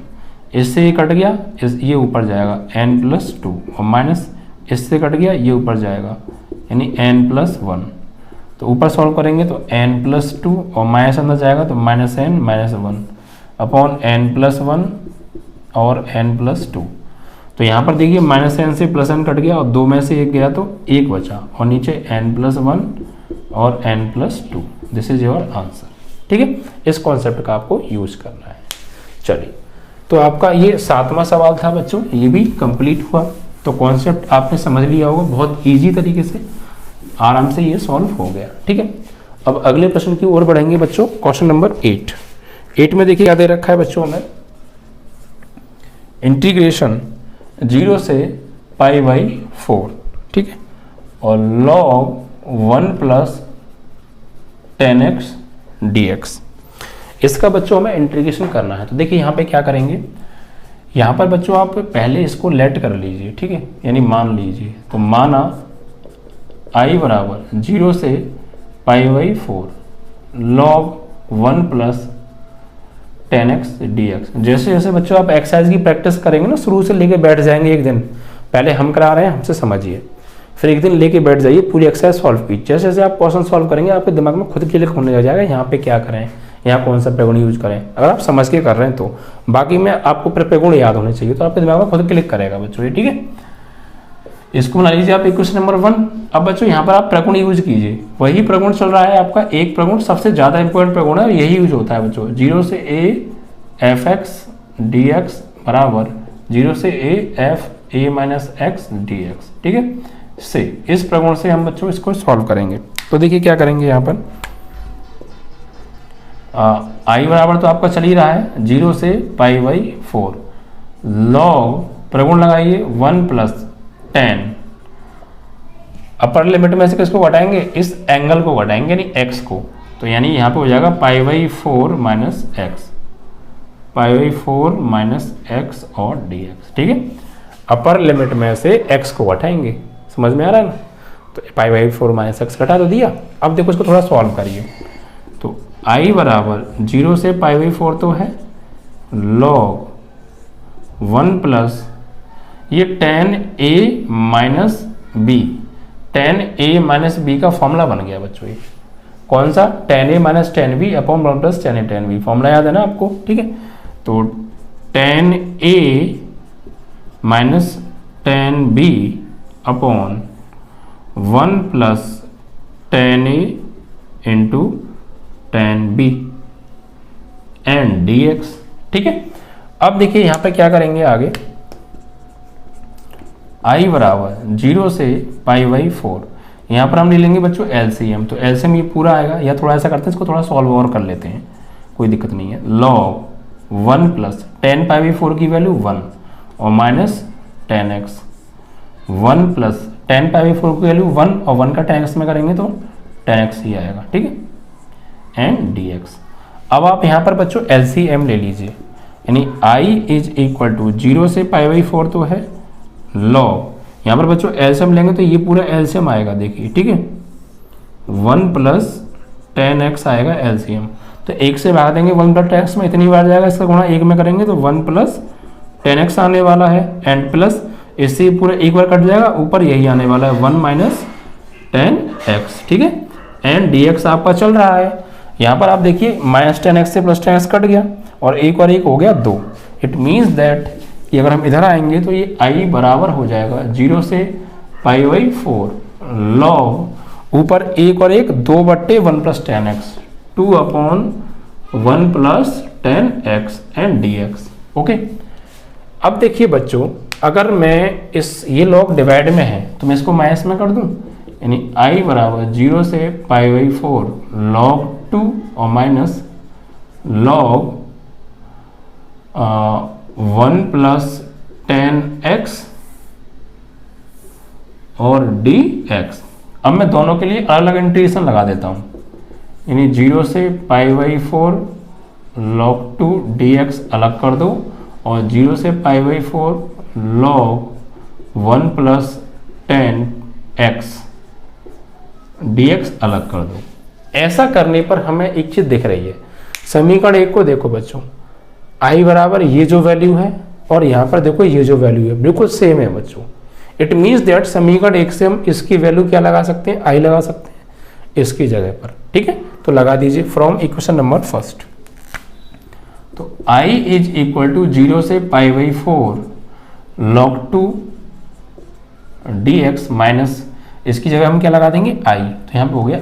Speaker 1: इससे ये कट गया, ये ऊपर जाएगा n+2 और माइनस इससे कट गया, ये ऊपर जाएगा यानी n+1। तो ऊपर सॉल्व करेंगे तो n+2 और माइनस अंदर जाएगा तो -n-1 अपॉन n+1 और n+2। तो यहाँ पर देखिए -n से +n कट गया और 2 में से 1 गया तो 1 बचा, और नीचे n+1 और n+2। This is your answer. ठीक है, इस कॉन्सेप्ट का आपको यूज करना है। चलिए, तो आपका ये 7वां सवाल था बच्चों, ये भी कंप्लीट हुआ। तो कॉन्सेप्ट आपने समझ लिया होगा, बहुत इजी तरीके से आराम से ये सॉल्व हो गया। ठीक है, अब अगले प्रश्न की ओर बढ़ेंगे बच्चों। क्वेश्चन नंबर 8 में देखिए क्या दे रखा है बच्चों हमें, इंटीग्रेशन 0 से π/4। ठीक है, और log 1 + 10x dx, इसका बच्चों हमें इंटीग्रेशन करना है। तो देखिए यहाँ पे क्या करेंगे, यहाँ पर बच्चों आप पहले इसको लेट कर लीजिए। ठीक है, यानी मान लीजिए, तो माना I बराबर 0 से π/4 log 1 + 10x dx। जैसे जैसे बच्चों आप एक्सरसाइज की प्रैक्टिस करेंगे ना, शुरू से लेके बैठ जाएंगे, एक दिन पहले हम करा रहे हैं हमसे समझिए, फिर एक दिन लेके बैठ जाइए, पूरी एक्सरसाइज सॉल्व कीजिए। जैसे जैसे आप क्वेश्चन सॉल्व करेंगे आपके दिमाग में खुद क्लिक होने लग जाएगा, यहाँ पे क्या करें, यहाँ कौन सा प्रगुण यूज करें। अगर आप समझ के कर रहे हैं तो, बाकी में आपको प्रगुण याद होने चाहिए, तो आपके दिमाग में खुद क्लिक करेगा बच्चों ये। ठीक है, इसको बना लीजिए आप इक्वेशन नंबर 1। अब बच्चों यहाँ पर आप प्रगुण यूज कीजिए, वही प्रगुण चल रहा है आपका, एक प्रगुण सबसे ज्यादा इंपॉर्टेंट प्रगुण है, यही यूज होता है बच्चों। 0 से a f(x) dx बराबर 0 से a f a-x dx। ठीक है, से इस प्रगुण से हम बच्चों इसको सॉल्व करेंगे। तो देखिए क्या करेंगे यहाँ पर, I बराबर तो आपका चल ही रहा है 0 से π/4 log, प्रगुण लगाइए 1 + 10, अपर लिमिट में से किसको घटाएंगे, इस एंगल को घटाएंगे यानी x को, तो यानी यहाँ पे हो जाएगा π/4 - x, π/4 - x और dx। ठीक है, अपर लिमिट में से x को घटाएंगे, समझ में आ रहा है ना, तो π/4 - x घटा तो दिया। अब देखो इसको थोड़ा सॉल्व करिए, तो I बराबर 0 से π/4 तो है log 1 + ये 10a - b, 10a - b का फॉर्मूला बन गया बच्चों, ये कौन सा, 10a - 10b upon 1 + 10a 10b, formula याद है ना आपको। ठीक है, तो 10a - 10b upon 1 + 10a × 10b and dx। ठीक है, अब देखिए यहाँ पे क्या करेंगे आगे, I बराबर 0 से π/4, यहाँ पर हम ले लेंगे बच्चों एलसीएम, तो एलसीएम ये पूरा आएगा, या थोड़ा ऐसा करते हैं इसको थोड़ा सॉल्व और कर लेते हैं, कोई दिक्कत नहीं है। log 1 + 10 π/4 की वैल्यू 1 और माइनस 10x, 1 + 10 π/4 की वैल्यू 1 और 1 का 10x में करेंगे तो 10x ही आएगा। ठीक है, एंड dx। अब आप यहाँ पर बच्चों एलसीएम ले लीजिए, यानी I = 0 से π/4 तो है log, यहाँ पर बच्चों एलसीएम लेंगे तो ये पूरा एलसीएम आएगा देखिए। ठीक है, 1 + 10x आएगा एलसीएम, तो 1 से भाग देंगे 1 + 10x में, इतनी बार जाएगा, इसका गुणा 1 में करेंगे तो 1 + 10x आने वाला है, एंड प्लस इससे पूरा एक बार कट जाएगा, ऊपर यही आने वाला है 1 - 10x। ठीक है, एंड dx आपका चल रहा है, यहाँ पर आप देखिए -10x से +10x कट गया और 1 और 1 हो गया 2। इट मीन्स दैट कि अगर हम इधर आएंगे तो ये I बराबर हो जाएगा 0 से π/4 log ऊपर एक और एक 2/1 + 10x 2/1 + 10x and dx। Okay, अब देखिए बच्चों, अगर मैं ये लॉग डिवाइड में है तो मैं इसको माइनस में कर दूं, यानी i बराबर 0 से π/4 log 2 और माइनस log 1 + 10x और dx। अब मैं दोनों के लिए अलग अलग इंटीग्रेशन लगा देता हूं, यानी 0 से π/4 log 2 dx अलग कर दो और 0 से π/4 log 1 + 10x dx अलग कर दो। ऐसा करने पर हमें एक चीज दिख रही है, समीकरण एक को देखो बच्चों, i बराबर ये जो वैल्यू है और यहाँ पर देखो ये जो वैल्यू है बिल्कुल सेम है बच्चों। इट मीन्स दैट समीकरण एक से हम इसकी वैल्यू क्या लगा सकते हैं, i लगा सकते हैं इसकी जगह पर। ठीक है, तो लगा दीजिए फ्रॉम इक्वेशन नंबर फर्स्ट। तो i = 0 से π/4 log 2 dx माइनस इसकी जगह हम क्या लगा देंगे i, तो यहाँ पे हो गया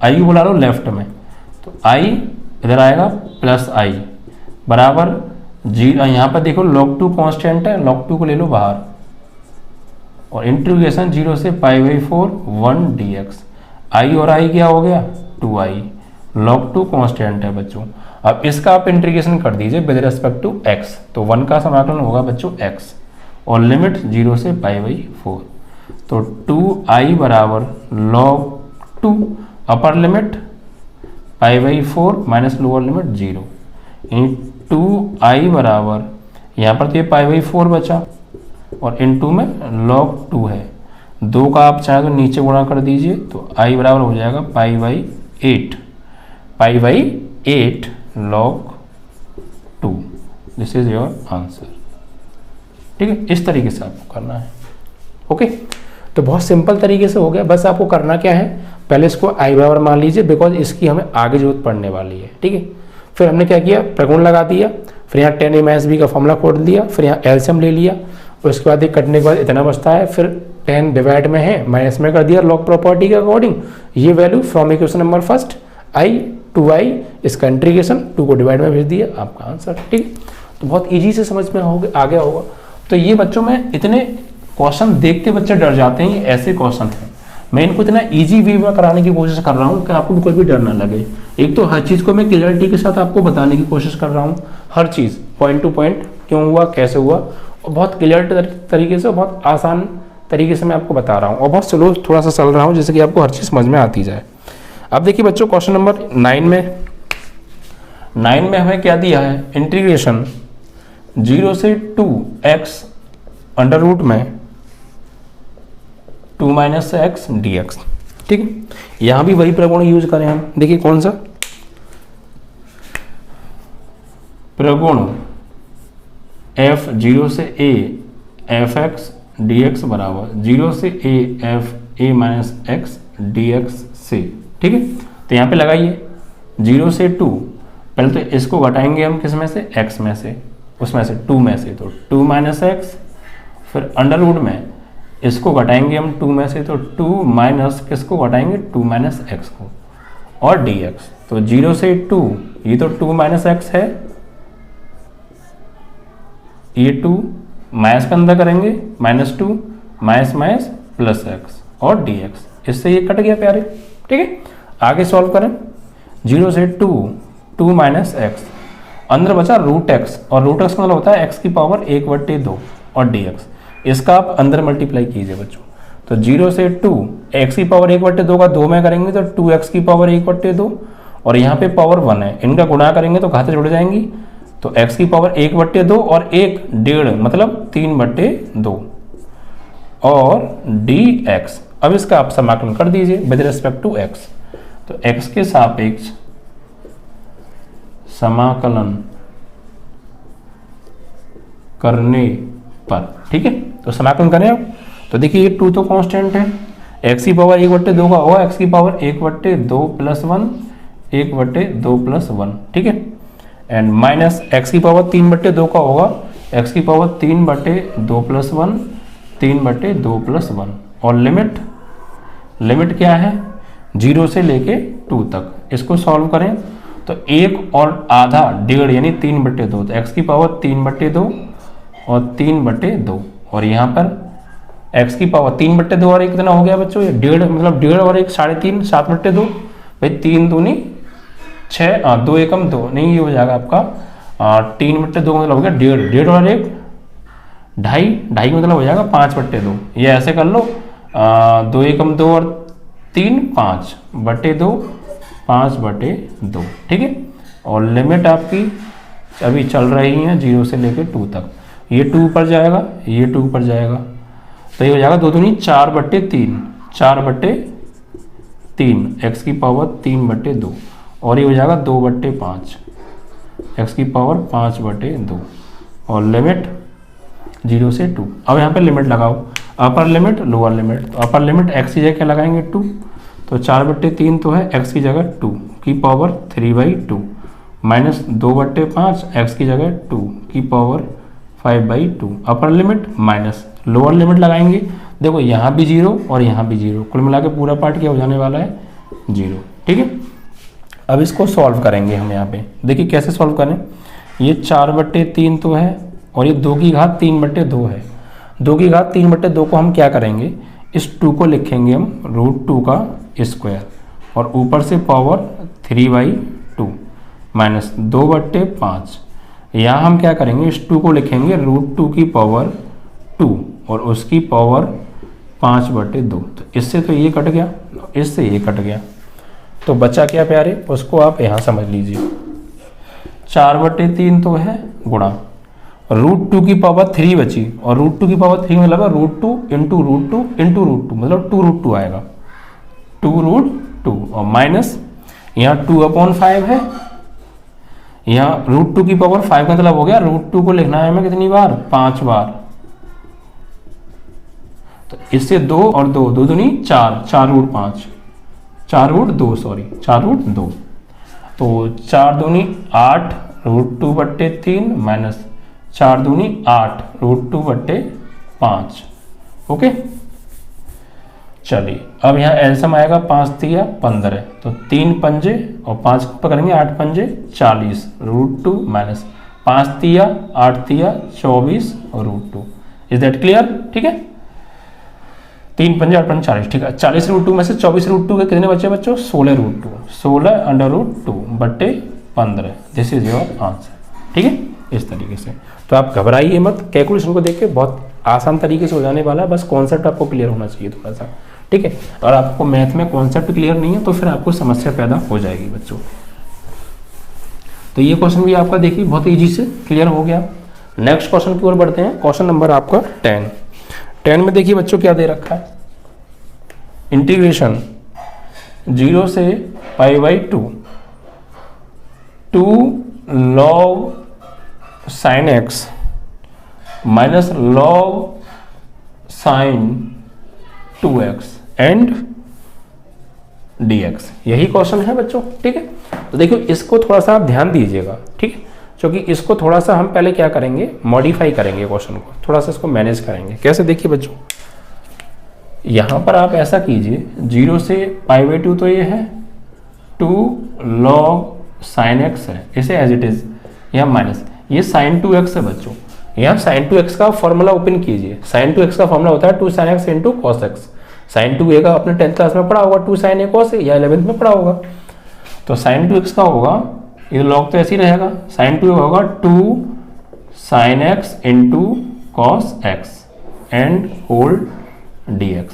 Speaker 1: i बुला लो लेफ्ट में, तो i इधर आएगा प्लस i बराबर 0, यहाँ पर देखो log 2 कांस्टेंट है, log 2 को ले लो बाहर और इंटीग्रेशन 0 से π/4 1 dx। i और i क्या हो गया 2i, log 2 कांस्टेंट है बच्चों। अब इसका आप इंटीग्रेशन कर दीजिए विद रिस्पेक्ट टू x, तो 1 का समाकलन होगा बच्चों x और लिमिट 0 से π/4, तो 2i बराबर log 2 upper limit π/4 minus lower limit 0, यानी 2i बराबर यहाँ पर तो ये π/4 बचा और इनटू में log 2 है, 2 का आप चाहे तो नीचे गुणा कर दीजिए, तो i बराबर हो जाएगा π/8 log 2। This is your answer. ठीक है, इस तरीके से आपको करना है। ओके, तो बहुत सिंपल तरीके से हो गया। बस आपको करना क्या है, पहले इसको i बराबर मान लीजिए बिकॉज इसकी हमें आगे जरूरत पड़ने वाली है। ठीक है, फिर हमने क्या किया, प्रगुण लगा दिया, फिर यहाँ 10a - b का फॉर्मूला खोल दिया, फिर यहाँ एलसीएम ले लिया, उसके बाद ये कटने के बाद इतना बचता है, फिर 10 डिवाइड में है माइनस में कर दिया लॉग प्रॉपर्टी के अकॉर्डिंग ये value from equation number first i 2i, इसका इंटीग्रेशन 2 को डिवाइड में भेज दिया, आपका आंसर। ठीक है, तो बहुत ईजी से समझ में आ गया होगा। तो ये बच्चों में इतने क्वेश्चन देख के बच्चे डर जाते हैं, ये ऐसे क्वेश्चन हैं, मैं इनको इतना इजी वे में कराने की कोशिश कर रहा हूँ कि आपको कोई भी डर ना लगे। एक तो हर चीज़ को मैं क्लियरिटी के साथ आपको बताने की कोशिश कर रहा हूँ, हर चीज़ पॉइंट टू पॉइंट क्यों हुआ कैसे हुआ, और बहुत क्लियर तरीके से बहुत आसान तरीके से मैं आपको बता रहा हूँ और बहुत स्लो थोड़ा सा चल रहा हूँ जिससे कि आपको हर चीज़ समझ में आती जाए। अब देखिए बच्चों क्वेश्चन नंबर 9 में हमें क्या दिया है, इंटीग्रेशन 0 से 2x अंडर रूट में 2 - x dx। ठीक है, यहाँ भी वही प्रगुण यूज करें हम। देखिए कौन सा प्रगुण, f 0 से a fx dx बराबर 0 से a f a - x dx से। ठीक है, तो यहाँ पे लगाइए 0 से 2, पहले तो इसको घटाएंगे हम किस में से, x में से, उसमें से 2 में से, तो 2 - x, फिर अंडर रूट में इसको घटाएंगे हम 2 में से, तो 2 माइनस किसको घटाएंगे 2 - x को और dx। तो 0 से 2, ये तो 2 - x है, ये 2 माइनस के अंदर करेंगे -2 माइनस प्लस x और dx, इससे ये कट गया प्यारे। ठीक है, आगे सॉल्व करें 0 से 2 - x, अंदर बचा √x और √x का मतलब होता है x की पावर 1/2 और dx, इसका आप अंदर मल्टीप्लाई कीजिए बच्चों। तो 0 से 2 x की पावर 1/2 का 2 में करेंगे तो 2x की पावर 1/2 और यहाँ पे पावर 1 है, इनका गुणा करेंगे तो घातें जुड़ जाएंगी, तो x की पावर 1/2 और 1/1.5 मतलब 3/2 और dx। अब इसका आप समाकलन कर दीजिए विद रिस्पेक्ट टू x, तो x के सापेक्ष समाकलन करने पर। ठीक है, तो समाकलन करें आप, तो देखिए ये 2 तो कांस्टेंट है, x की पावर 1/2 का होगा x की पावर 1/2 + 1 1/2 + 1। ठीक है, एंड माइनस x की पावर 3/2 का होगा x की पावर 3/2 + 1 3/2 + 1। और लिमिट क्या है 0 से लेके 2 तक। इसको सॉल्व करें तो 1 और आधा 1.5 यानी 3/2, तो x की पावर 3/2 और 3/2, और यहाँ पर x की पावर 3/2 और 1 कितना हो गया बच्चों, ये 1.5 मतलब 1.5 और 1 3.5 7/2, भाई 3 दूनी 6, 2 एकम 2, नहीं ये हो जाएगा आपका 3/2 मतलब हो गया 1.5 और 1 2.5 मतलब हो जाएगा 5/2। ये ऐसे कर लो 2 एकम 2 और 3 5/2 5/2, ठीक है। और लिमिट आपकी अभी चल रही है 0 से लेकर 2 तक, ये 2 पर जाएगा, ये 2 पर जाएगा, तो ये हो जाएगा 2 दूनी 4/3 4/3 x की पावर 3/2, और ये हो जाएगा 2/5 x की पावर 5/2, और लिमिट 0 से 2। अब यहाँ पे लिमिट लगाओ, अपर लिमिट लोअर लिमिट, तो अपर लिमिट x की जगह क्या लगाएंगे 2, तो 4/3 तो है, x की जगह 2 की पावर 3/2 माइनस 2/5 x की जगह 2 की power 5/2, upper limit minus lower limit लगाएंगे, देखो यहाँ भी 0 और यहाँ भी 0, कुल मिला के पूरा पार्ट क्या हो जाने वाला है 0, ठीक है। अब इसको सॉल्व करेंगे हम यहाँ पे, देखिए कैसे सॉल्व करें। ये 4/3 तो है और ये 2 की घात 3/2 है, 2 की घात 3/2 को हम क्या करेंगे, इस 2 को लिखेंगे हम √2 का स्क्वायर, और ऊपर से पावर 3/2 माइनस 2/5, यहाँ हम क्या करेंगे, इस 2 को लिखेंगे √2 की पावर 2 और उसकी पावर 5/2, तो इससे तो ये कट गया, इससे ये कट गया, तो बचा क्या प्यारे, उसको आप यहाँ समझ लीजिए। 4/3 तो है गुणा √2 की पावर 3 बची, और √2 की पावर 3 मतलब √2 इंटू √2 इंटू √2 मतलब 2√2 आएगा, 2√2, और माइनस यहाँ 2/5 है, यहाँ √2 की पावर 5 का मतलब हो गया √2 को लिखना है हमें कितनी बार, 5 बार, तो इससे 2 और 2 2 दूनी 4 4√5 4√2 सॉरी 4√2, तो 4 दूनी 8 √2/3 माइनस 4 दूनी 8 √2/5, ओके। चलिए अब यहाँ एलसीएम आएगा 5 तिया 15, तो 3 पंजे और 5 पकड़ेंगे 8 पंजे 40 √2 माइनस 5 तिया 8 तिया 24 √2, इज दैट क्लियर, ठीक है। 3 पंजे 8 पंजे 40, ठीक है। 40 √2 में से 24 √2 के कितने बचे बच्चों, 16 √2 16/2/15, दिस इज योर आंसर, ठीक है। इस तरीके से तो आप घबराइए मत, कैलकुलेशन को देख के बहुत आसान तरीके से हो जाने वाला है, बस कॉन्सेप्ट आपको क्लियर होना चाहिए थोड़ा सा, ठीक है। और आपको मैथ में कॉन्सेप्ट क्लियर नहीं है तो फिर आपको समस्या पैदा हो जाएगी बच्चों। तो ये क्वेश्चन भी आपका देखिए बहुत ईजी से क्लियर हो गया। नेक्स्ट क्वेश्चन की ओर बढ़ते हैं, क्वेश्चन नंबर आपका 10 में देखिए बच्चों क्या दे रखा है, इंटीग्रेशन 0 से π/2 log sin x minus log sin 2x and dx, यही क्वेश्चन है बच्चों, ठीक है। तो देखिए इसको थोड़ा सा आप ध्यान दीजिएगा, ठीक है, क्योंकि इसको थोड़ा सा हम पहले क्या करेंगे, मॉडिफाई करेंगे क्वेश्चन को, थोड़ा सा इसको मैनेज करेंगे। कैसे, देखिए बच्चों यहाँ पर आप ऐसा कीजिए 0 से π/2 तो ये है 2 log sin x है, इसे एज इट इज, यहाँ माइनस ये sin 2x है बच्चों, यहाँ sin 2x का फॉर्मूला ओपन कीजिए, sin 2x का फॉर्मूला होता है 2 sin x into cos x, sin 2a का आपने 10th क्लास में पढ़ा होगा, 2 sin a cos a, या 11th में पढ़ा होगा, तो sin 2x का होगा, ये log तो ऐसे ही रहेगा, sin 2a होगा 2 sin x into cos x and whole dx।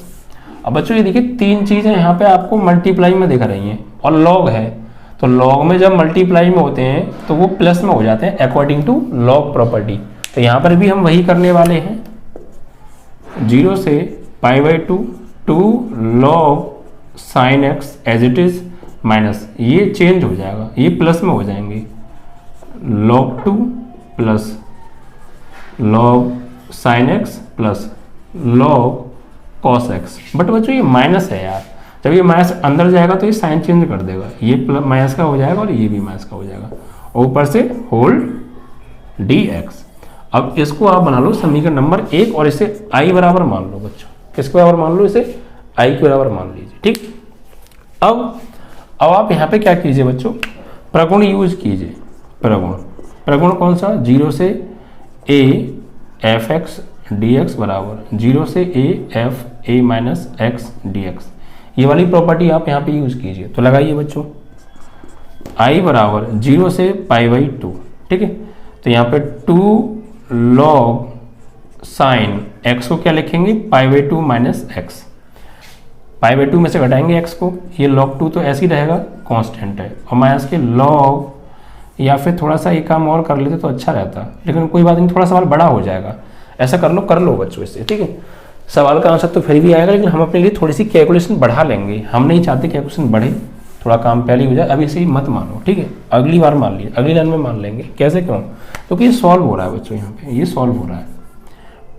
Speaker 1: अब बच्चों ये देखिए तीन चीजें यहाँ पे आपको मल्टीप्लाई में दिख रही हैं और लॉग है, तो लॉग में जब मल्टीप्लाई में होते हैं तो वो प्लस में हो जाते हैं अकॉर्डिंग टू लॉग प्रॉपर्टी। तो यहाँ पर भी हम वही करने वाले हैं, 0 से π/2 2 log sin x as it is minus, ये चेंज हो जाएगा, ये प्लस में हो जाएंगे, log 2 plus log sin x plus log cos x। But बच्चों ये माइनस है यार, जब ये माइनस अंदर जाएगा तो ये साइन चेंज कर देगा, ये प्लस माइनस का हो जाएगा और ये भी माइनस का हो जाएगा, ऊपर से होल dx। अब इसको आप बना लो समीकरण नंबर 1 और इसे i बराबर मान लो बच्चों, किसके बराबर मान लो इसे, आई के बराबर मान लीजिए। ठीक, अब आप यहाँ पे क्या कीजिए बच्चों, प्रगुण यूज कीजिए। प्रगुण कौन सा, 0 से a F x D x बराबर 0 से a F A minus x D x, ये वाली प्रॉपर्टी आप यहाँ पे यूज कीजिए। तो लगाइए बच्चों, i बराबर 0 से π/2। ठीक है, तो यहाँ पे 2 log साइन x को क्या लिखेंगे, π/2 माइनस एक्स, π/2 में से घटाएंगे x को, ये log 2 तो ऐसे ही रहेगा, कांस्टेंट है, और माइनस के log, या फिर थोड़ा सा एक काम और कर लेते तो अच्छा रहता, लेकिन कोई बात नहीं, थोड़ा सवाल बड़ा हो जाएगा, ऐसा कर लो बच्चों इससे। ठीक है, सवाल का आंसर तो फिर भी आएगा, लेकिन हम अपने लिए थोड़ी सी कैलकुलेशन बढ़ा लेंगे, हम नहीं चाहते कैलकुलेशन बढ़े, थोड़ा काम पहले ही हो जाए। अभी इसे मत मानो, ठीक है, अगली बार मान लिए, अगली लाइन में मान लेंगे। कैसे, क्यों, क्योंकि ये सॉल्व हो रहा है बच्चों, यहाँ पे ये सॉल्व हो रहा है।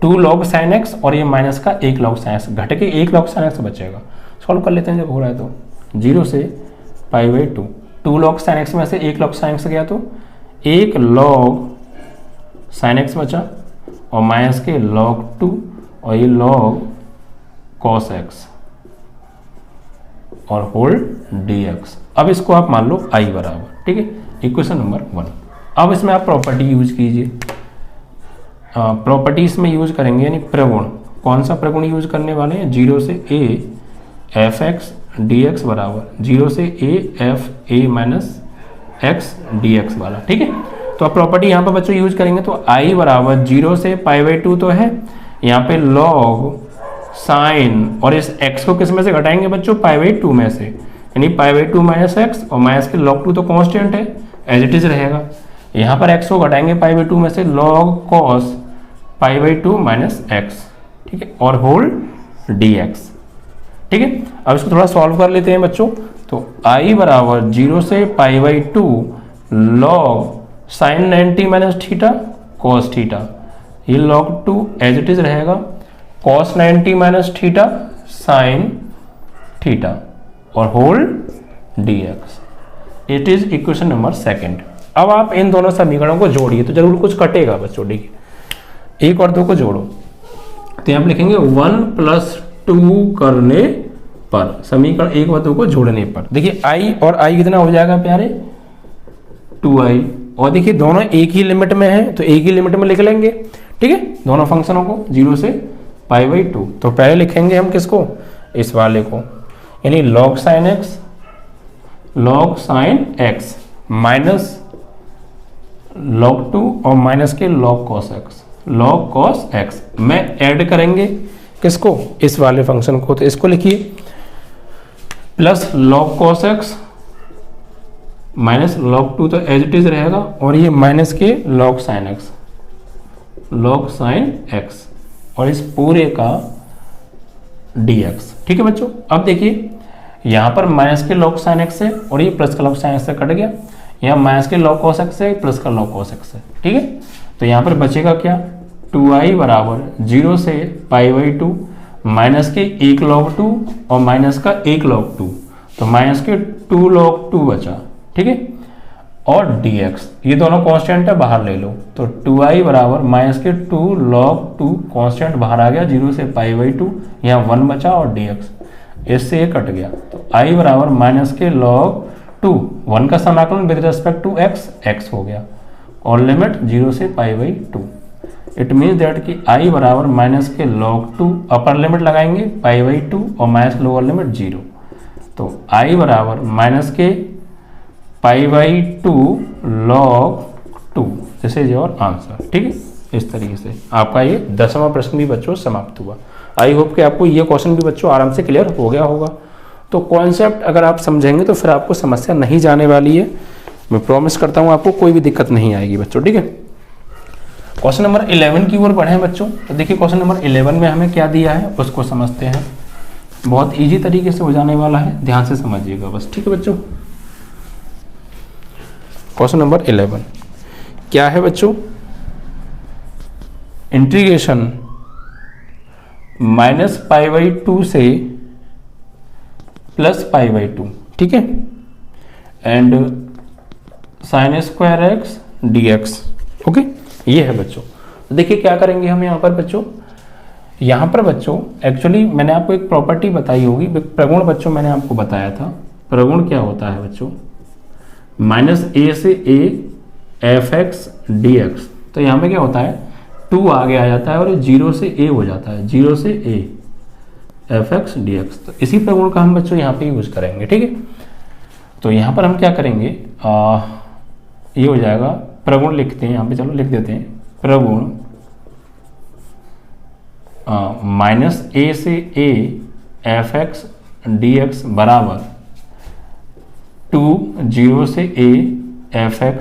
Speaker 1: 2 log sin x और ये माइनस का 1 log sin x, घट के 1 log sin x बचेगा। सॉल्व कर लेते हैं जब हो रहा है तो, 0 से π/2, 2 log sin x में से 1 log sin x गया तो 1 log sin x बचा, और माइनस के log 2 और ये log cos x और होल dx। अब इसको आप मान लो i बराबर, ठीक है, इक्वेशन नंबर 1। अब इसमें आप प्रॉपर्टी यूज कीजिए, प्रॉपर्टी इसमें यूज करेंगे, यानी प्रगुण। कौन सा प्रगुण यूज करने वाले हैं, 0 से a F x D x बराबर 0 से a F A minus x D x वाला। ठीक है, तो अब प्रॉपर्टी यहाँ पर बच्चों यूज करेंगे, तो i बराबर 0 से π/2 तो है, यहाँ पे log साइन, और इस x को किस में से घटाएंगे बच्चों, π/2 में से, यानी π/2 माइनस एक्स, और माइनस के log 2 तो कांस्टेंट है, एज इट इज रहेगा। यहाँ पर x को घटाएंगे π/2 में से, log cos π/2 माइनस एक्स, ठीक है, और होल dx। ठीक है, अब इसको थोड़ा सॉल्व कर लेते हैं बच्चों। तो i बराबर 0 से π/2 log sine 90 minus theta cos थीटा, ये log 2 एज इट इज रहेगा, cos 90 minus theta sine theta, और whole dx। It is equation number 2। अब आप इन दोनों समीकरणों को जोड़िए तो जरूर कुछ कटेगा बच्चों। ठीक है, 1 और 2 को जोड़ो, तो यहाँ लिखेंगे 1 + 2 करने पर, समीकरण 1 और 2 को जोड़ने पर। देखिए i और i कितना हो जाएगा प्यारे, 2i, और देखिए दोनों एक ही लिमिट में है, तो एक ही लिमिट में लिख लेंगे। ठीक है, दोनों फंक्शनों को 0 से π/2। तो पहले लिखेंगे हम किसको, इस वाले को, यानी log sin x minus log 2 और माइनस के log cos x में ऐड करेंगे किसको, इस वाले फंक्शन को। तो इसको लिखिए plus log cos x minus log 2 तो एज इट इज रहेगा, और ये माइनस के log sin x और इस पूरे का dx। ठीक है बच्चों, अब देखिए यहाँ पर माइनस के log sin x है, और ये प्लस का log sin x से कट गया, यहाँ माइनस के log cos x है, प्लस का log cos x है। ठीक है, तो यहाँ पर बचेगा क्या, 2i बराबर 0 से π/2 माइनस के 1 log 2 और माइनस का 1 log 2, तो माइनस के 2 log 2 बचा। ठीक है, और dx, ये दोनों कांस्टेंट है, बाहर ले लो, तो 2i बराबर माइनस के 2 log 2, कांस्टेंट बाहर आ गया, 0 से π/2, यहाँ 1 बचा, और dx इससे ये कट गया, तो i बराबर माइनस के log 2, 1 का समाकलन विद रिस्पेक्ट टू x हो गया, और लिमिट 0 से π/2। इट मीन्स दैट कि i बराबर माइनस के log 2, अपर लिमिट लगाएंगे π/2 और माइनस लोअर लिमिट 0, तो i बराबर माइनस के π/2 log 2, this is your answer. ठीक है, इस तरीके से आपका ये 10वां प्रश्न भी बच्चों समाप्त हुआ। आई होप कि आपको ये क्वेश्चन भी बच्चों आराम से क्लियर हो गया होगा। तो कॉन्सेप्ट अगर आप समझेंगे तो फिर आपको समस्या नहीं जाने वाली है, मैं प्रॉमिस करता हूँ आपको कोई भी दिक्कत नहीं आएगी बच्चों। ठीक है, क्वेश्चन नंबर 11 की ओर बढ़ें बच्चों। तो देखिए क्वेश्चन नंबर 11 में हमें क्या दिया है उसको समझते हैं, बहुत इजी तरीके से हो जाने वाला है, ध्यान से समझिएगा बस। ठीक है बच्चों, क्वेश्चन नंबर 11 क्या है बच्चों, इंटीग्रेशन -π/2 से +π/2। ठीक है, and sin² x dx। Okay, ये है बच्चों। तो देखिए क्या करेंगे हम यहाँ पर बच्चों, यहाँ पर बच्चों एक्चुअली मैंने आपको एक प्रॉपर्टी बताई होगी, प्रगुण बच्चों मैंने आपको बताया था। प्रगुण क्या होता है बच्चों, -a से a f(x) dx। तो यहाँ पे क्या होता है, 2 आगे आ जाता है और 0 से a हो जाता है, 0 से a f(x) dx। तो इसी प्रगुण का हम बच्चों यहाँ पे यूज करेंगे, ठीक है। तो यहाँ पर हम क्या करेंगे, ये हो जाएगा प्रगुण, लिखते हैं यहाँ पे, चलो लिख देते हैं प्रगुण -a से a f(x) dx बराबर 2 0 से a f(x)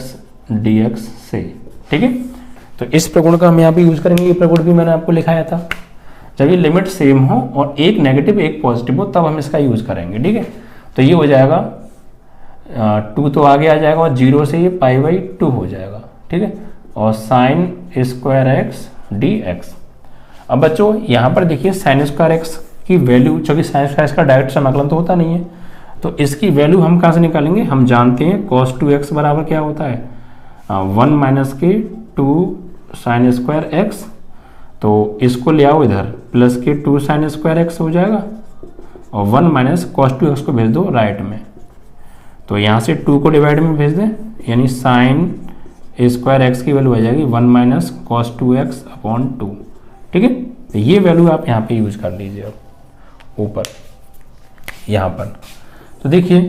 Speaker 1: dx से, ठीक है। तो इस प्रगुण का हम यहाँ पे यूज करेंगे। ये प्रगुण भी मैंने आपको लिखाया था, जब ये लिमिट सेम हो और एक नेगेटिव एक पॉजिटिव हो तब हम इसका यूज करेंगे, ठीक है। तो ये हो जाएगा 2 तो आगे आ जाएगा और 0 से ये π/2 हो जाएगा, ठीक है, और sin² x dx। अब बच्चों यहाँ पर देखिए sin² x की वैल्यू, चूंकि sin² x का डायरेक्ट समाकलन तो होता नहीं है, तो इसकी वैल्यू हम कहाँ से निकालेंगे, हम जानते हैं cos 2x बराबर क्या होता है, 1 - के 2 sin² x। तो इसको ले आओ इधर, प्लस के 2 sin² x हो जाएगा और 1 - cos 2x को भेज दो राइट में। तो यहाँ से 2 को डिवाइड में भेज दें, यानी sin² x की वैल्यू आ जाएगी 1 - cos 2x/2, ठीक है। तो ये वैल्यू आप यहाँ पे यूज कर लीजिए अब ऊपर यहाँ पर। तो देखिए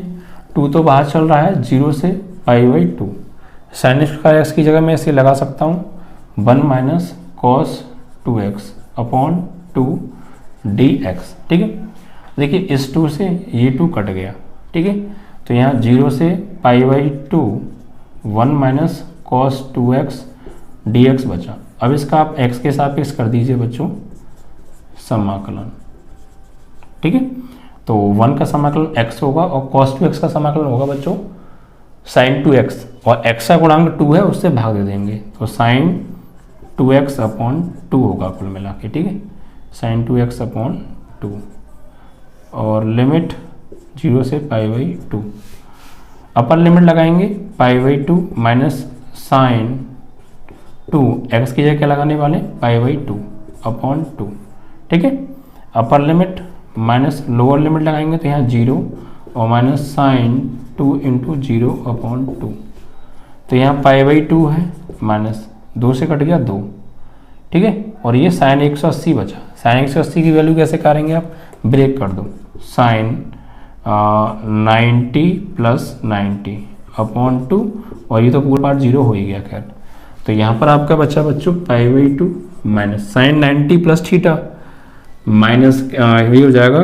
Speaker 1: 2 तो बाहर चल रहा है, 0 से π/2, sin² x की जगह मैं इसे लगा सकता हूँ 1 - cos 2x/2 dx, ठीक है। देखिए इस 2 से ये 2 कट गया, ठीक है। तो यहाँ 0 से π/2 1 - cos 2x dx बचा। अब इसका आप x के सापेक्ष कर दीजिए बच्चों समाकलन, ठीक है। तो 1 का समाकलन x होगा और cos 2x का समाकलन होगा बच्चों sin 2x, और x का गुणांक 2 है उससे भाग दे देंगे, तो sin 2x/2 होगा कुल मिला के, ठीक है, sin 2x/2 और लिमिट 0 से π/2। अपर लिमिट लगाएंगे π/2 माइनस sin 2, x की जगह क्या लगाने वाले π/2/2, ठीक है। Upper limit minus lower limit लगाएंगे तो यहाँ 0 और माइनस sin 2 × 0/2। तो यहाँ π/2 है, माइनस 2 से कट गया 2, ठीक है। और ये sin 180 बचा। sin 180 की वैल्यू कैसे करेंगे आप, ब्रेक कर दो, sin 90 + 90/2, और ये तो पूरा पार्ट 0 हो ही गया खैर। तो यहाँ पर आपका बच्चा बच्चों π/2 माइनस sin 90 + थीटा माइनस ये हो जाएगा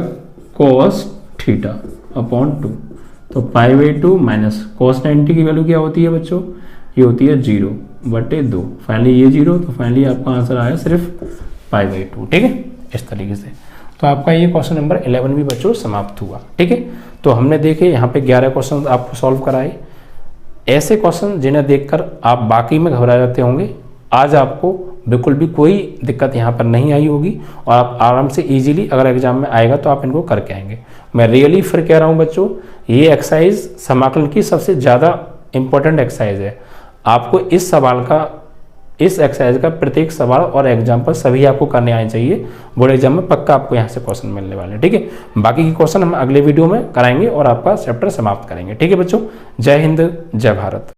Speaker 1: cos θ/2। तो π/2 माइनस cos 90 की वैल्यू क्या होती है बच्चों, ये होती है 0/2। फाइनली ये 0, तो फाइनली आपका आंसर आया सिर्फ π/2, ठीक है, इस तरीके से। तो आपका ये क्वेश्चन नंबर 11 भी बच्चों समाप्त हुआ, ठीक है। तो हमने देखे यहाँ पे 11 क्वेश्चन आपको सॉल्व कराए। ऐसे क्वेश्चन जिन्हें देखकर आप बाकी में घबरा जाते होंगे, आज आपको बिल्कुल भी कोई दिक्कत यहाँ पर नहीं आई होगी और आप आराम से इजीली अगर एग्जाम में आएगा तो आप इनको करके आएंगे। मैं रियली फिर कह रहा हूँ बच्चों, ये एक्सरसाइज समाकलन की सबसे ज़्यादा इंपॉर्टेंट एक्सरसाइज है। आपको इस एक्सरसाइज का प्रत्येक सवाल और एग्जाम्पल सभी आपको करने आने चाहिए। बोर्ड एग्जाम में पक्का आपको यहाँ से क्वेश्चन मिलने वाले हैं, ठीक है। बाकी के क्वेश्चन हम अगले वीडियो में कराएंगे और आपका चैप्टर समाप्त करेंगे, ठीक है बच्चों। जय हिंद, जय भारत।